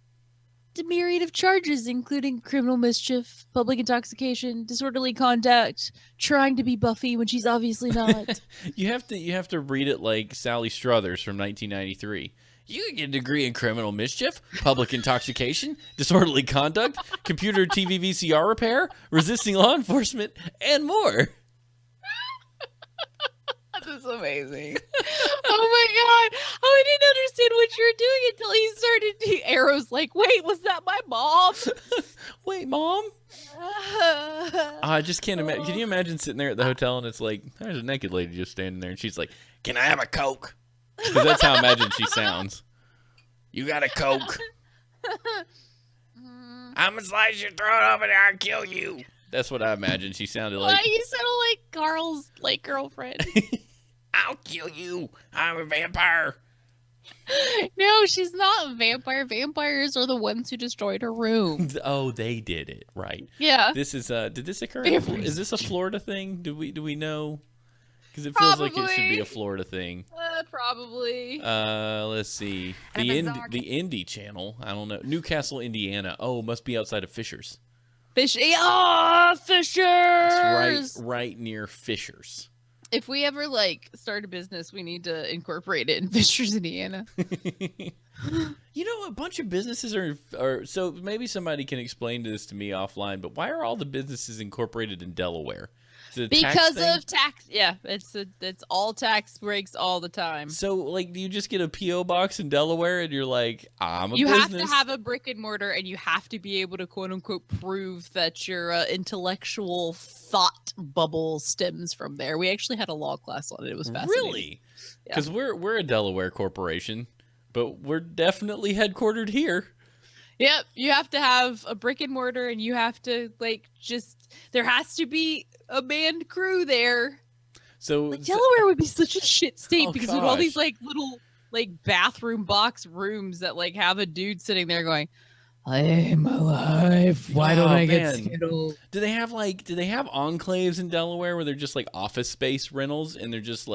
a myriad of charges, including criminal mischief, public intoxication, disorderly conduct, trying to be Buffy when she's obviously not. You have to read it like Sally Struthers from 1993. You can get a degree in criminal mischief, public intoxication, disorderly conduct, computer TV VCR repair, resisting law enforcement, and more. This is amazing. Oh my god. I didn't understand what you were doing until he started to Arrow's like, wait, was that my mom? Wait, Mom? I just can't imagine. Can you imagine sitting there at the hotel and it's like, there's a naked lady just standing there and she's like, "Can I have a Coke?" Because that's how I imagine she sounds. "You got a Coke?" "I'm going to slice your throat open and I'll kill you." That's what I imagine she sounded like. You sounded like Carl's like girlfriend. "I'll kill you. I'm a vampire." No, she's not a vampire. Vampires are the ones who destroyed her room. Oh, they did it, right? Yeah. This is did this occur? Is this a Florida thing? Do we know? Because it feels like it should be a Florida thing. Probably. Let's see. The Indie Channel. I don't know. Newcastle, Indiana. Oh, must be outside of Fishers. Fishers. It's right near Fishers. If we ever start a business, we need to incorporate it in Fishers, Indiana. You know, a bunch of businesses are so maybe somebody can explain this to me offline, but why are all the businesses incorporated in Delaware? Because of tax. Yeah, it's all tax breaks all the time. So, do you just get a P.O. box in Delaware and you're like, I'm a business? You have to have a brick and mortar and you have to be able to quote unquote prove that your intellectual thought bubble stems from there. We actually had a law class on it. It was fascinating. Really? Because we're a Delaware corporation, but we're definitely headquartered here. Yep, you have to have a brick and mortar and you have to there has to be a manned crew there. So Delaware would be such a shit state because with all these little bathroom box rooms that have a dude sitting there going, "I'm alive. Why don't I get Skittles?" Do they have enclaves in Delaware where they're just office space rentals and they're just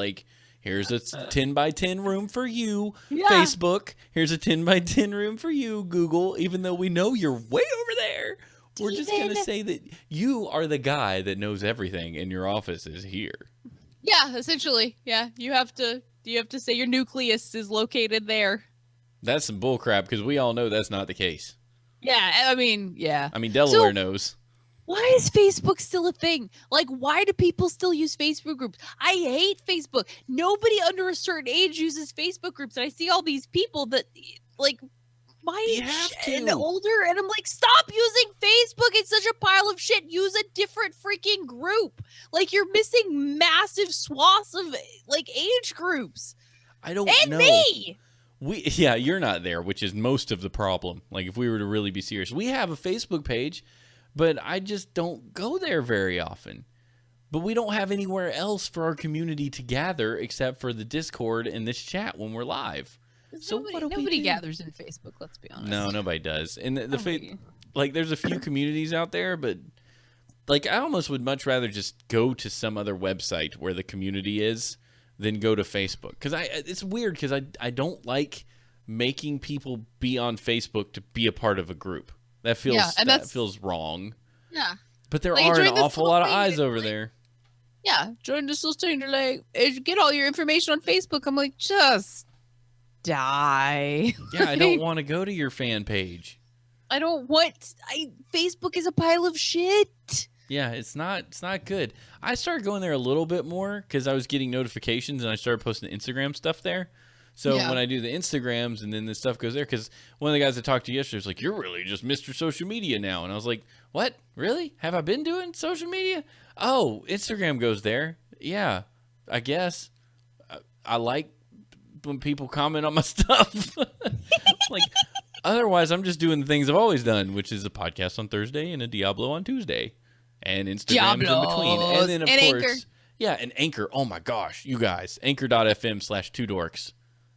here's a 10 by 10 room for you, Facebook. Here's a 10 by 10 room for you, Google. Even though we know you're way over there, we're just going to say that you are the guy that knows everything and your office is here. Yeah, essentially. Yeah, you have to say your nucleus is located there. That's some bullcrap because we all know that's not the case. Yeah, I mean, yeah. I mean, Delaware knows. Why is Facebook still a thing? Why do people still use Facebook groups? I hate Facebook. Nobody under a certain age uses Facebook groups. And I see all these people that, my age and older, and I'm like, stop using Facebook. It's such a pile of shit. Use a different freaking group. You're missing massive swaths of, age groups. I don't know. And me! You're not there, which is most of the problem. If we were to really be serious. We have a Facebook page, but I just don't go there very often. But we don't have anywhere else for our community to gather except for the Discord and this chat when we're live. So nobody gathers in Facebook, let's be honest. No, nobody does. And there's a few communities out there, but I almost would much rather just go to some other website where the community is than go to Facebook. Because it's weird because I don't like making people be on Facebook to be a part of a group. That feels wrong. Yeah. But there are an awful lot of eyes over there. Yeah. Join the social thing. Get all your information on Facebook. I'm like, just die. Yeah, I don't want to go to your fan page. Facebook is a pile of shit. Yeah, it's not good. I started going there a little bit more because I was getting notifications and I started posting Instagram stuff there. So when I do the Instagrams and then the stuff goes there, because one of the guys I talked to yesterday was like, "You're really just Mr. Social Media now." And I was like, "What? Really? Have I been doing social media? Oh, Instagram goes there. Yeah, I guess. I like when people comment on my stuff." Otherwise, I'm just doing the things I've always done, which is a podcast on Thursday and a Diablo on Tuesday. and Instagram's in between. And then, of and course, Anchor. yeah, and Anchor. Oh, my gosh, you guys. Anchor.fm/2dorks.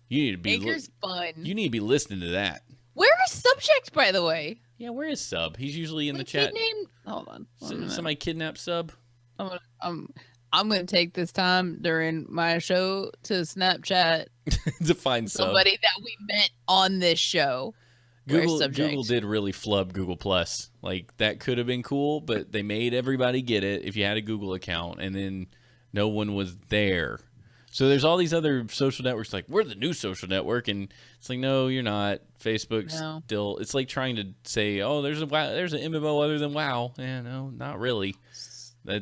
You need to be Anchor's fun. You need to be listening to that. Where is Subject, by the way? Yeah, where is Sub? He's usually in the What chat. kid name? Hold on. Somebody kidnapped Sub? I'm gonna take this time during my show to Snapchat To find Sub. somebody that we met on this show. Where's Subject? Google did really flub Google Plus. Like, that could have been cool, but they made everybody get it if you had a Google account, and then no one was there. So there's all these other social networks like, we're the new social network, and it's like, no, you're not. Facebook's still, it's like trying to say, oh, there's an MMO other than WoW. Yeah, no, not really. I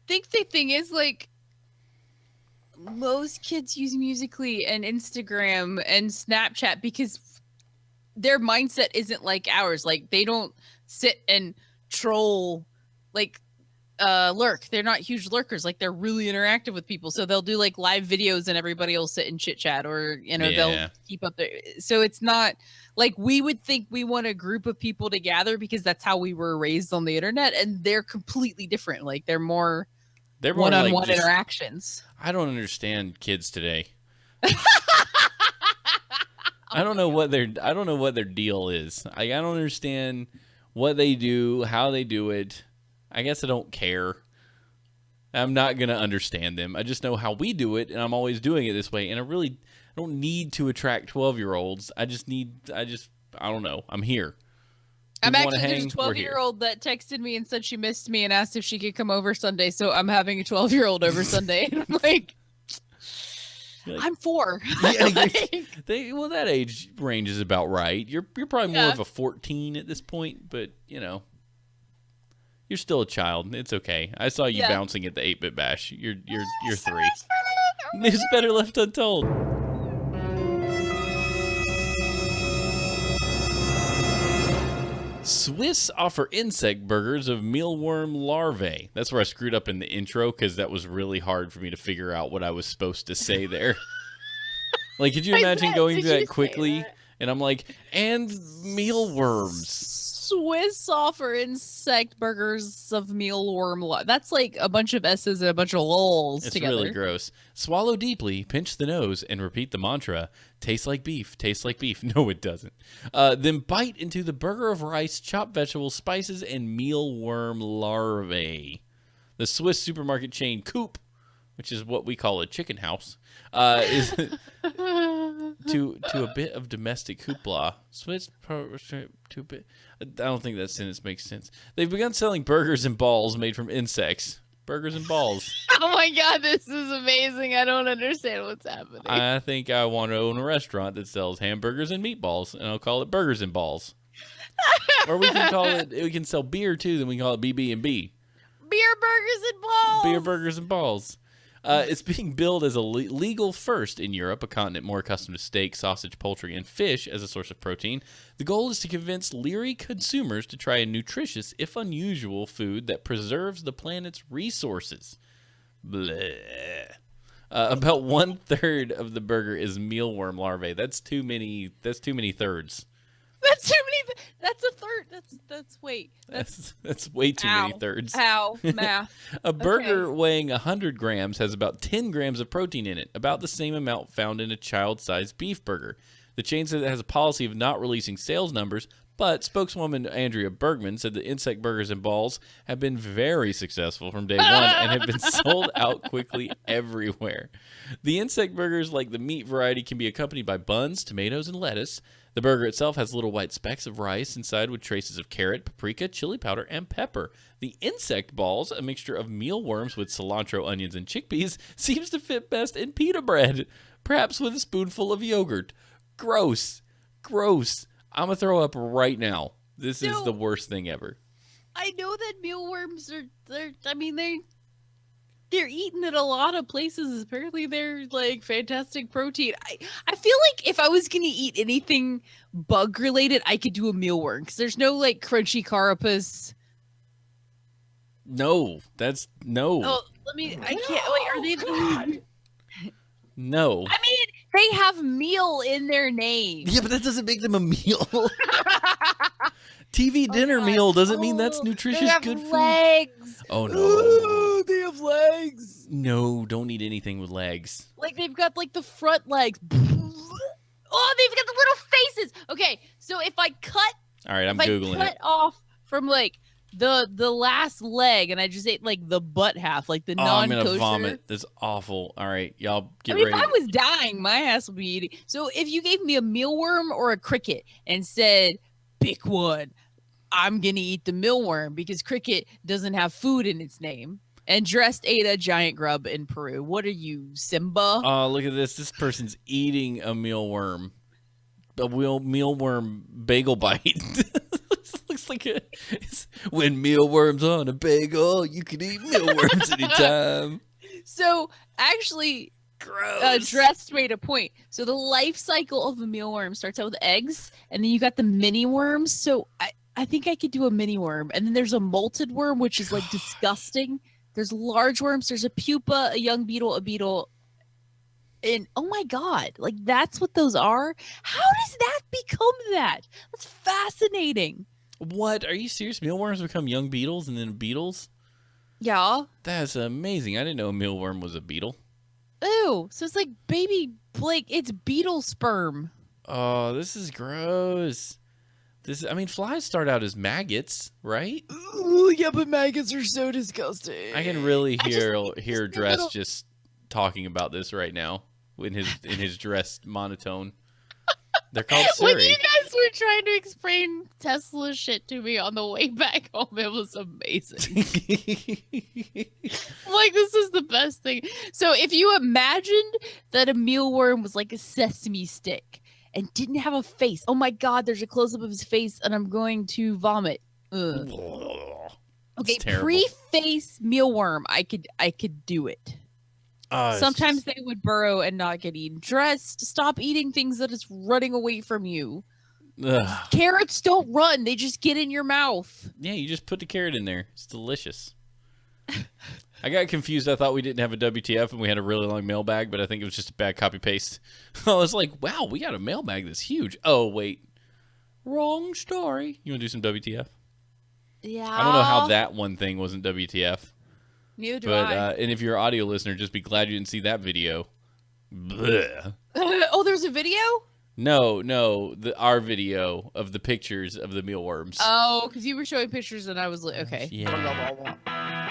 think the thing is, like, most kids use Musical.ly and Instagram and Snapchat because their mindset isn't like ours. Like, they don't sit and troll, like, lurk. They're not huge lurkers. Like, they're really interactive with people. So they'll do, like, live videos and everybody will sit and chit chat, or, they'll keep up their. So it's not like we would think we want a group of people to gather because that's how we were raised on the internet, and they're completely different. Like, they're more one-on-one interactions. I don't understand kids today. I don't know what their deal is. I don't understand what they do, how they do it. I guess I don't care. I'm not going to understand them. I just know how we do it, and I'm always doing it this way. And I don't need to attract 12-year-olds. I don't know. I'm here. There's a 12-year-old that texted me and said she missed me and asked if she could come over Sunday. So I'm having a 12-year-old over Sunday. And I'm like, I'm 4. Yeah, that age range is about right. You're probably more of a 14 at this point, but you're still a child. It's okay. I saw you bouncing at the 8-bit bash. You're 3. It's better left untold. Swiss offer insect burgers of mealworm larvae. That's where I screwed up in the intro because that was really hard for me to figure out what I was supposed to say there. Like, could you imagine going through that quickly? And I'm like, and mealworms. Swiss offer insect burgers of mealworm. That's like a bunch of S's and a bunch of lols together. It's really gross. Swallow deeply, pinch the nose, and repeat the mantra, tastes like beef, tastes like beef. No, it doesn't. Then bite into the burger of rice, chopped vegetables, spices, and mealworm larvae. The Swiss supermarket chain Coop, which is what we call a chicken house, is to a bit of domestic hoopla. Swiss to a bit. I don't think that sentence makes sense. They've begun selling burgers and balls made from insects. Burgers and balls. Oh my god, this is amazing. I don't understand what's happening. I think I want to own a restaurant that sells hamburgers and meatballs, and I'll call it Burgers and Balls. Or we can sell beer too, then we can call it BB&B. Beer, burgers, and balls. Beer, burgers, and balls. It's being billed as a legal first in Europe, a continent more accustomed to steak, sausage, poultry, and fish as a source of protein. The goal is to convince leery consumers to try a nutritious, if unusual, food that preserves the planet's resources. Bleh. About 1/3 of the burger is mealworm larvae. That's too many thirds. That's too many. That's a third. That's way too many thirds. How math? A burger weighing 100 grams has about 10 grams of protein in it, about the same amount found in a child-sized beef burger. The chain says it has a policy of not releasing sales numbers, but spokeswoman Andrea Bergman said the insect burgers and balls have been very successful from day one and have been sold out quickly everywhere. The insect burgers, like the meat variety, can be accompanied by buns, tomatoes, and lettuce. The burger itself has little white specks of rice inside with traces of carrot, paprika, chili powder, and pepper. The insect balls, a mixture of mealworms with cilantro, onions, and chickpeas, seems to fit best in pita bread, perhaps with a spoonful of yogurt. Gross. Gross. I'm going to throw up right now. This is the worst thing ever. I know that mealworms they're eaten at a lot of places. Apparently they're like fantastic protein. I feel like if I was going to eat anything bug related, I could do a mealworm because there's no like crunchy carapace. No, that's no. Oh, I can't. Wait, are they? No. I mean, they have meal in their name. Yeah, but that doesn't make them a meal. TV dinner God. meal doesn't mean that's They nutritious have good food. legs. Oh no. Ooh, they have legs. No, don't eat anything with legs. Like they've got like the front legs. Oh, they've got the little faces. Okay, so if I cut, All right, I'm if Googling I cut it. off from like the last leg, and I just ate like the butt half, like the Oh, I'm non-kosher. gonna vomit. That's awful. All right, y'all get I mean, ready. if I was dying, my ass would be eating. So if you gave me a mealworm or a cricket and said, pick one, I'm going to eat the mealworm because cricket doesn't have food in its name. And Dressed ate a giant grub in Peru. What are you, Simba? Oh, look at this. This person's eating a mealworm. A mealworm bagel bite. This looks like when mealworms on a bagel, you can eat mealworms anytime. So actually, Gross. Dressed made a point. So the life cycle of a mealworm starts out with eggs, and then you got the mini worms. So I think I could do a mini worm. And then there's a molted worm, which is like disgusting. There's large worms. There's a pupa, a young beetle, a beetle. And oh my God, like that's what those are. How does that become that? That's fascinating. What? Are you serious? Mealworms become young beetles and then beetles? Yeah. That's amazing. I didn't know a mealworm was a beetle. Ooh. So it's like baby, like it's beetle sperm. Oh, this is gross. Flies start out as maggots, right? Ooh, yeah, but maggots are so disgusting. I can really I just hear the Dress little- just talking about this right now in his dressed monotone. They're called When Siri. you guys were trying to explain Tesla shit to me on the way back home, it was amazing. Like, this is the best thing. So if you imagined that a mealworm was like a sesame stick and didn't have a face, oh my God, there's a close up of his face, and I'm going to vomit. Ugh. Okay, terrible. pre-face mealworm, I could do it. It's Sometimes just- they would burrow and not get eaten. Dressed, stop eating things that is running away from you. Ugh. Carrots don't run; they just get in your mouth. Yeah, you just put the carrot in there. It's delicious. I got confused. I thought we didn't have a WTF and we had a really long mailbag, but I think it was just a bad copy paste. I was like, wow, we got a mailbag that's huge. Oh, wait. Wrong story. You want to do some WTF? Yeah. I don't know how that one thing wasn't WTF. Neither do But I. and if you're an audio listener, just be glad you didn't see that video. Blech. Oh, there's a video? No, our video of the pictures of the mealworms. Oh, because you were showing pictures and I was like, okay. Yeah.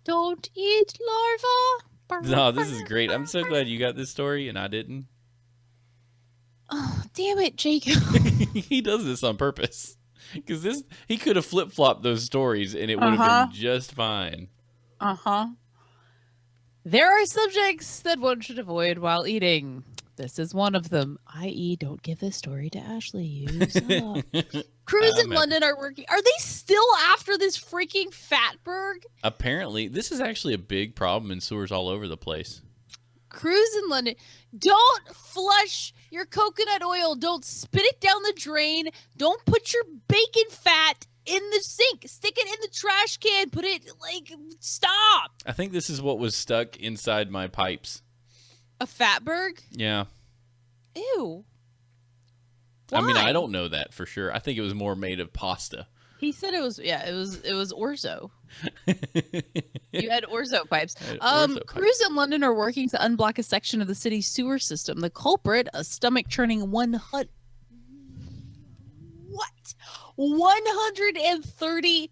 Don't eat larva. No, this is great. I'm so glad you got this story and I didn't. Oh, damn it, Jacob. He does this on purpose. Because he could have flip-flopped those stories and it would have been just fine. Uh-huh. There are subjects that one should avoid while eating. This is one of them, i.e. don't give this story to Ashley. You suck. Crews in I'm London are working. Are they still after this freaking fatberg? Apparently, this is actually a big problem in sewers all over the place. Crews in London. Don't flush your coconut oil. Don't spit it down the drain. Don't put your bacon fat in the sink. Stick it in the trash can. Put it, stop. I think this is what was stuck inside my pipes. A fatberg? Yeah. Ew. I mean, Why? I don't know that for sure. I think it was more made of pasta. He said it was orzo. You had orzo pipes. I had orzo pipes. Crews in London are working to unblock a section of the city's sewer system. The culprit, a stomach-churning 130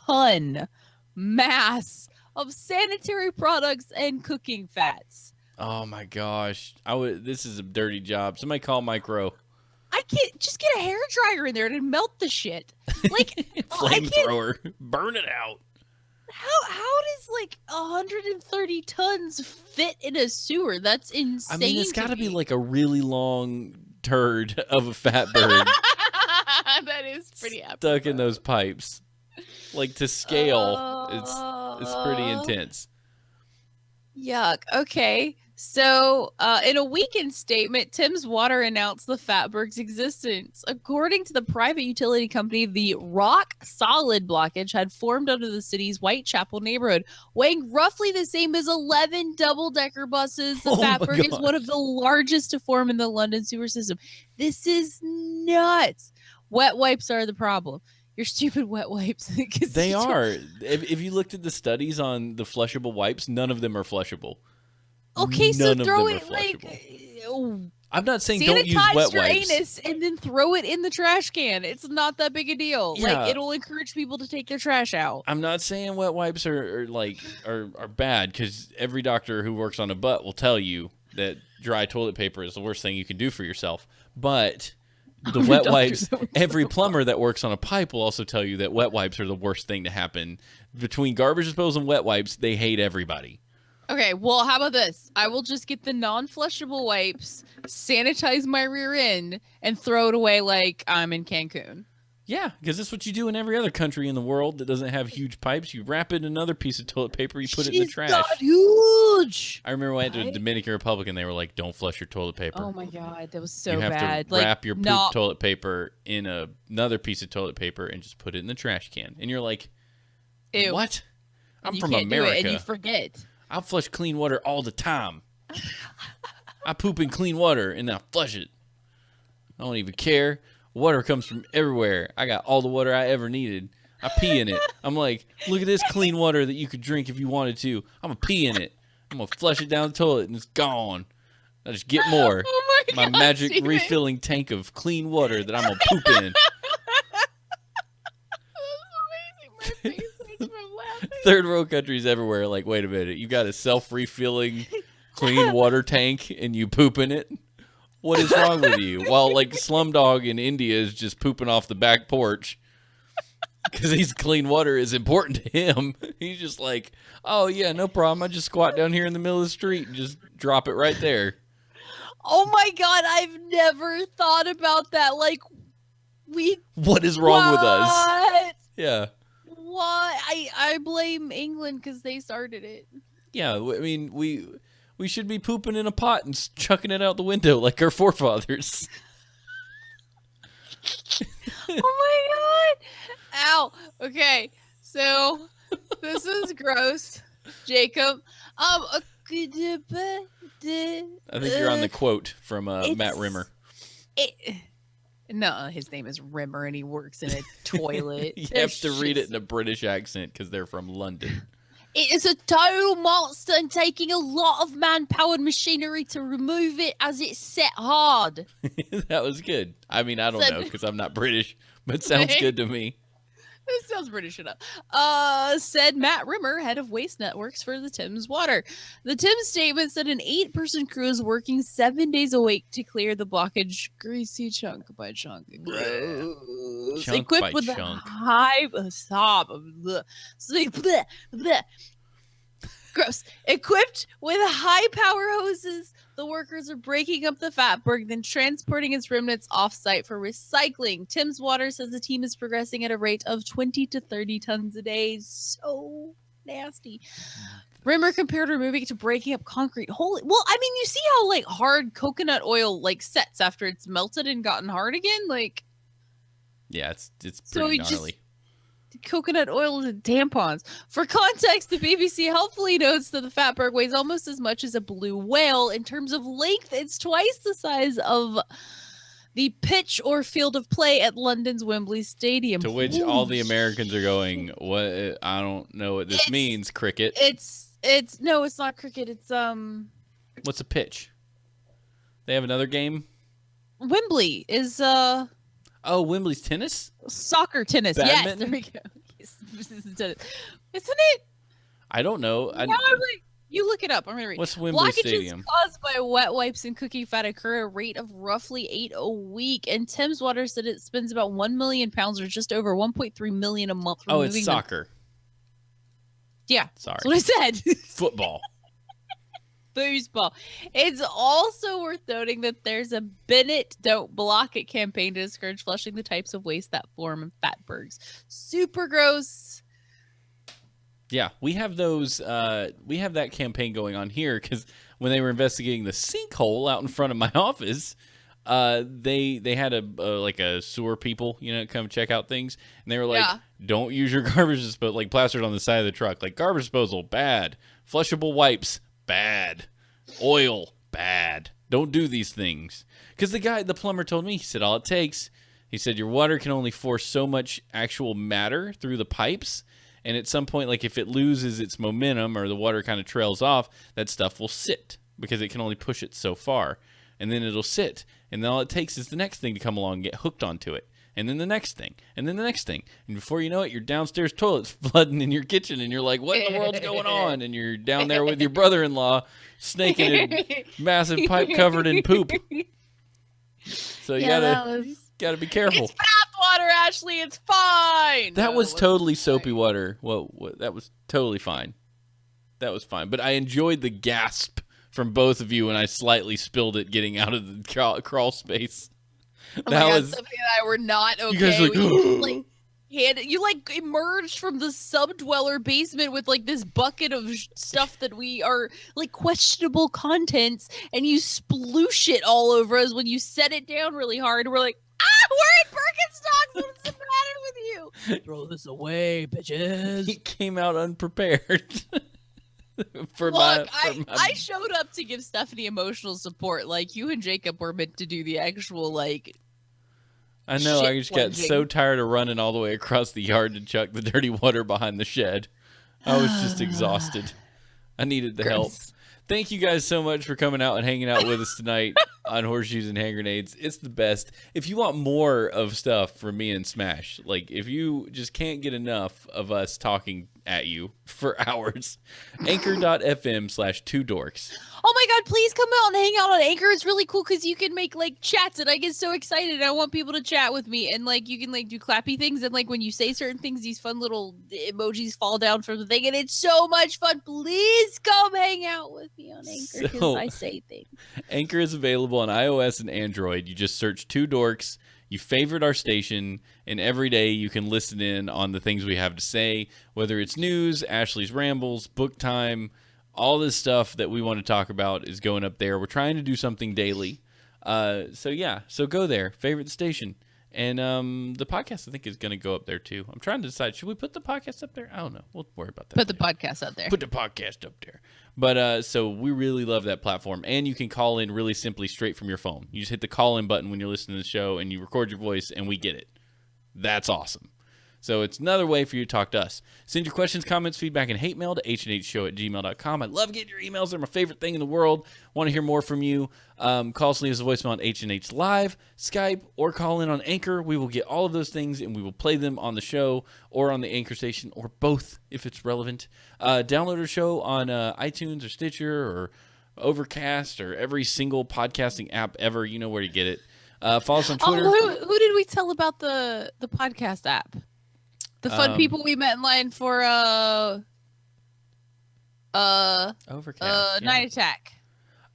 ton mass of sanitary products and cooking fats. Oh my gosh. This is a dirty job. Somebody call Micro. I can't just get a hairdryer in there to melt the shit. Like I can't. Flamethrower. Burn it out. How does 130 tons fit in a sewer? That's insane. I mean, it's got to be me. like a really long turd of a fat bird That is pretty epic. stuck in those pipes. Like to scale, it's pretty intense. Yuck. Okay. So, in a weekend statement, Thames Water announced the fatberg's existence. According to the private utility company, the rock solid blockage had formed under the city's Whitechapel neighborhood, weighing roughly the same as 11 double-decker buses. The Oh my fatberg is one of the largest to form in the London sewer system. This is nuts. Wet wipes are the problem. Your stupid wet wipes. They are. If you looked at the studies on the flushable wipes, none of them are flushable. Okay, so None of throw them are it like I'm not saying don't use wet sanitize your wipes. anus and then throw it in the trash can. It's not that big a deal. Yeah. Like it'll encourage people to take their trash out. I'm not saying wet wipes are bad, because every doctor who works on a butt will tell you that dry toilet paper is the worst thing you can do for yourself. But the wet wipes, every plumber that works on a pipe will also tell you that wet wipes are the worst thing to happen. Between garbage disposal and wet wipes, they hate everybody. Okay, well, how about this? I will just get the non-flushable wipes, sanitize my rear end, and throw it away like I'm in Cancun. Yeah, because that's what you do in every other country in the world that doesn't have huge pipes. You wrap it in another piece of toilet paper, you put it in the trash. Not huge. I remember when I went to the Dominican Republic and they were like, don't flush your toilet paper. Oh my god, that was so you have bad. to wrap like, your poop toilet paper in another piece of toilet paper and just put it in the trash can. And you're like, ew. What? I'm you from can't America. Do it and you forget. I flush clean water all the time. I poop in clean water and I flush it. I don't even care. Water comes from everywhere. I got all the water I ever needed. I pee in it. I'm like, look at this clean water that you could drink if you wanted to. I'm going to pee in it. I'm going to flush it down the toilet and it's gone. I just get more. Oh my God, magic Steven. refilling tank of clean water that I'm going to poop in. That's amazing. My face hurts from laughing. Third world countries everywhere are like, wait a minute, you got a self-refilling clean water tank and you poop in it? What is wrong with you? While like Slumdog in India is just pooping off the back porch because his clean water is important to him. He's just like, oh yeah, no problem. I just squat down here in the middle of the street and just drop it right there. Oh my god, I've never thought about that. Like, What is wrong with us? What? Yeah. What? I blame England because they started it. Yeah, I mean, we should be pooping in a pot and chucking it out the window like our forefathers. Oh my god. Ow. Okay. So this is gross. Jacob. I think you're on the quote from Matt Rimmer. No, his name is Rimmer and he works in a toilet. You have to read it in a British accent because they're from London. It is a total monster and taking a lot of man-powered machinery to remove it as it's set hard. That was good. I mean, I don't know because I'm not British, but it sounds good to me. This sounds British enough. Said Matt Rimmer, head of waste networks for the Thames Water. The Thames statement said an 8-person crew is working 7 days a week to clear the blockage, greasy chunk by chunk. Gross. Chunk Equipped by with chunk. a high stop. Bleh, bleh. Gross. Equipped with high power hoses, the workers are breaking up the fatberg, then transporting its remnants off-site for recycling. Thames Water says the team is progressing at a rate of 20 to 30 tons a day. So nasty. Rimmer compared removing it to breaking up concrete. Holy, well, I mean, you see how like hard coconut oil like sets after it's melted and gotten hard again? Like, yeah, it's so pretty he gnarly. coconut oil and tampons. For context, the BBC helpfully notes that the fatberg weighs almost as much as a blue whale. In terms of length, it's twice the size of the pitch or field of play at London's Wembley Stadium. To which all the Americans are going, what? I don't know what this means, cricket. No, it's not cricket. It's What's a pitch? They have another game? Wembley is Oh, Wembley's tennis? soccer tennis. Yes, there Badminton? we go. Yes, this is tennis. Isn't it? I don't know. Now I'm like, you look it up. I'm gonna read. What's Wembley Blockages Stadium? caused by wet wipes and cookie fat occur at a rate of roughly 8 a week, and Thames Water said it spends about 1 million pounds, or just over 1.3 million a month. Oh, it's removing soccer. Yeah, Sorry. that's what I said. Football. Foosball. It's also worth noting that there's a Bennett Don't Block It campaign to discourage flushing the types of waste that form in fatbergs. Super gross. Yeah, we have those. We have that campaign going on here because when they were investigating the sinkhole out in front of my office, they had a sewer people, come check out things, and they were like, don't use your garbage disposal, like plastered on the side of the truck, like garbage disposal, bad. Flushable wipes, bad. Oil, bad. Don't do these things. Because the plumber told me, he said, all it takes, he said, your water can only force so much actual matter through the pipes. And at some point, like if it loses its momentum or the water kind of trails off, that stuff will sit because it can only push it so far. And then it'll sit. And then all it takes is the next thing to come along and get hooked onto it. And then the next thing. And then the next thing. And before you know it, your downstairs toilet's flooding in your kitchen. And you're like, what in the world's going on? And you're down there with your brother-in-law snaking a massive pipe covered in poop. So you gotta be careful. It's bath water, Ashley. It's fine. That was totally soapy water. Well, that was totally fine. That was fine. But I enjoyed the gasp from both of you when I slightly spilled it getting out of the crawl space. Oh my God, Sophie and I were not okay. You guys were like, you emerged from the subdweller basement with like this bucket of stuff that we are like questionable contents, and you sploosh it all over us when you set it down really hard. And we're like, we're in Birkenstocks. What's the matter with you? Throw this away, bitches. He came out unprepared. I showed up to give Stephanie emotional support. Like, you and Jacob were meant to do the actual, like, I know, I just got so tired of running all the way across the yard to chuck the dirty water behind the shed. I was just exhausted. I needed the help. Thank you guys so much for coming out and hanging out with us tonight on Horseshoes and Hand Grenades. It's the best. If you want more of stuff from me and Smash, like if you just can't get enough of us talking at you for hours, anchor.fm/2dorks. Oh my God, please come out and hang out on Anchor. It's really cool because you can make like chats, and I get so excited. I want people to chat with me, and like you can like do clappy things, and like when you say certain things, these fun little emojis fall down from the thing, and it's so much fun. Please come hang out with me on Anchor because I say things. Anchor is available on iOS and Android. You just search Two Dorks. You favorite our station, and every day you can listen in on the things we have to say, whether it's news, Ashley's rambles, book time, all this stuff that we want to talk about is going up there. We're trying to do something daily. So go there, favorite the station. And the podcast, I think, is going to go up there, too. I'm trying to decide, should we put the podcast up there? I don't know. We'll worry about that. Put the podcast up there. Put the podcast up there. But so we really love that platform. And you can call in really simply straight from your phone. You just hit the call-in button when you're listening to the show, and you record your voice, and we get it. That's awesome. So it's another way for you to talk to us. Send your questions, comments, feedback, and hate mail to hnhshow@gmail.com. I love getting your emails. They're my favorite thing in the world. Want to hear more from you? Call us, leave us a voicemail on HNH Live, Skype, or call in on Anchor. We will get all of those things, and we will play them on the show or on the Anchor station, or both if it's relevant. Download our show on iTunes or Stitcher or Overcast or every single podcasting app ever. You know where to get it. Follow us on Twitter. Who did we tell about the podcast app? The fun people we met in line for Overcast, Night Attack.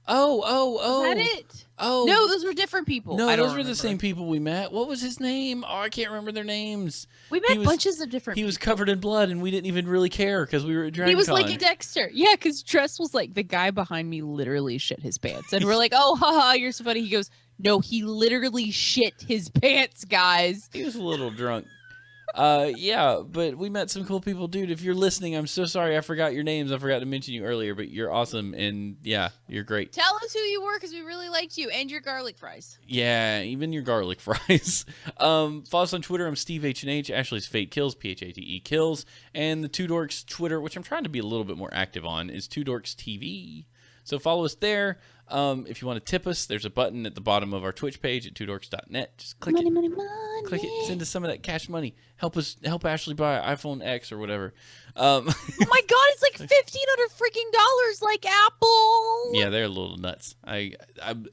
Oh. Is that it? Oh. No, those were different people. No, those were the same people we met. What was his name? Oh, I can't remember their names. We met bunches of different people. He was covered in blood, and we didn't even really care because we were at DragonCon. He was like a Dexter. Yeah, because Tress was like, the guy behind me literally shit his pants. And we're like, oh, haha, you're so funny. He goes, no, he literally shit his pants, guys. He was a little drunk. Yeah, but we met some cool people. Dude, if you're listening, I'm so sorry I forgot your names. I forgot to mention you earlier, but you're awesome, and yeah, you're great. Tell us who you were, because we really liked you, and your garlic fries. Yeah, even your garlic fries. Follow us on Twitter. I'm Steve H&H. Ashley's Fate Kills, Phate Kills, and the Two Dorks Twitter, which I'm trying to be a little bit more active on, is Two Dorks TV. So follow us there. If you want to tip us, there's a button at the bottom of our Twitch page at twodorks.net. Just click it. Money. Click it. Send us some of that cash money. Help Ashley buy an iPhone X or whatever. Oh my God, it's like $1,500 freaking dollars, like Apple. Yeah, they're a little nuts. I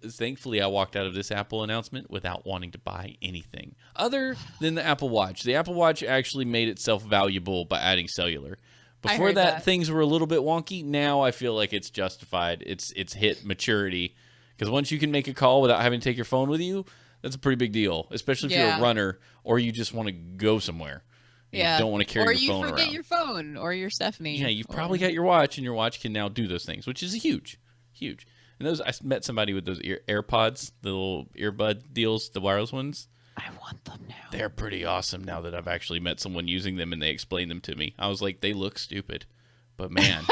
thankfully I walked out of this Apple announcement without wanting to buy anything other than the Apple Watch. The Apple Watch actually made itself valuable by adding cellular. Before that, things were a little bit wonky. Now I feel like it's justified. It's hit maturity. Because once you can make a call without having to take your phone with you, that's a pretty big deal. Especially if you're a runner or you just want to go somewhere. You don't want to carry your phone around. Or you forget your phone or your Stephanie. Yeah, you've probably got your watch, and your watch can now do those things, which is huge. Huge. And those, I met somebody with those AirPods, the little earbud deals, the wireless ones. I want them now. They're pretty awesome now that I've actually met someone using them and they explained them to me. I was like, they look stupid, but man,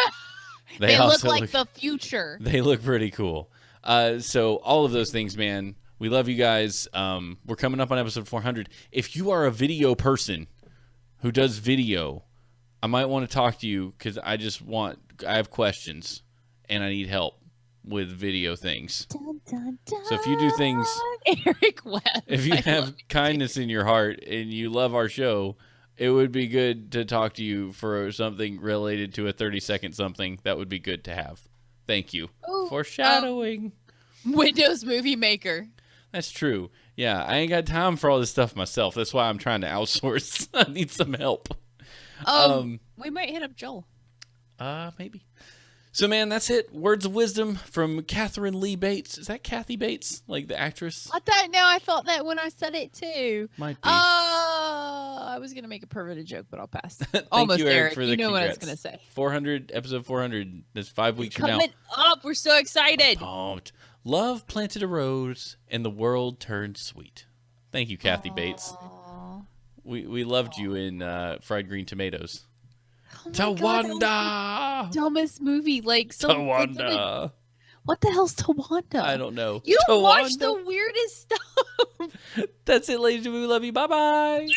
They look also like the future. They look pretty cool. So all of those things, man, we love you guys. We're coming up on episode 400. If you are a video person who does video, I might want to talk to you because I have questions and I need help with video things. Dun, dun, dun. So if you do things, Eric Webb. if you have kindness in your heart and you love our show, it would be good to talk to you for something related to a 30-second something. That would be good to have. Thank you. Ooh, Foreshadowing. Windows Movie Maker. That's true. Yeah, I ain't got time for all this stuff myself. That's why I'm trying to outsource. I need some help. We might hit up Joel. Maybe. So, man, that's it. Words of wisdom from Catherine Lee Bates. Is that Kathy Bates, like the actress? I don't know. I thought that when I said it too. Might be. I was gonna make a perverted joke, but I'll pass. Thank Almost, you, Eric, for the you know what I was congrats. gonna say. 400, episode 400. That's 5 weeks from now. Coming up, we're so excited. Pumped. Love planted a rose, and the world turned sweet. Thank you, Kathy Bates. Aw. We loved you in Fried Green Tomatoes. Oh my God, that was Tawanda! the dumbest movie. Like Tawanda! What the hell's Tawanda? I don't know. You don't watch Tawanda? the weirdest stuff. That's it, ladies and gentlemen. We love you. Bye-bye.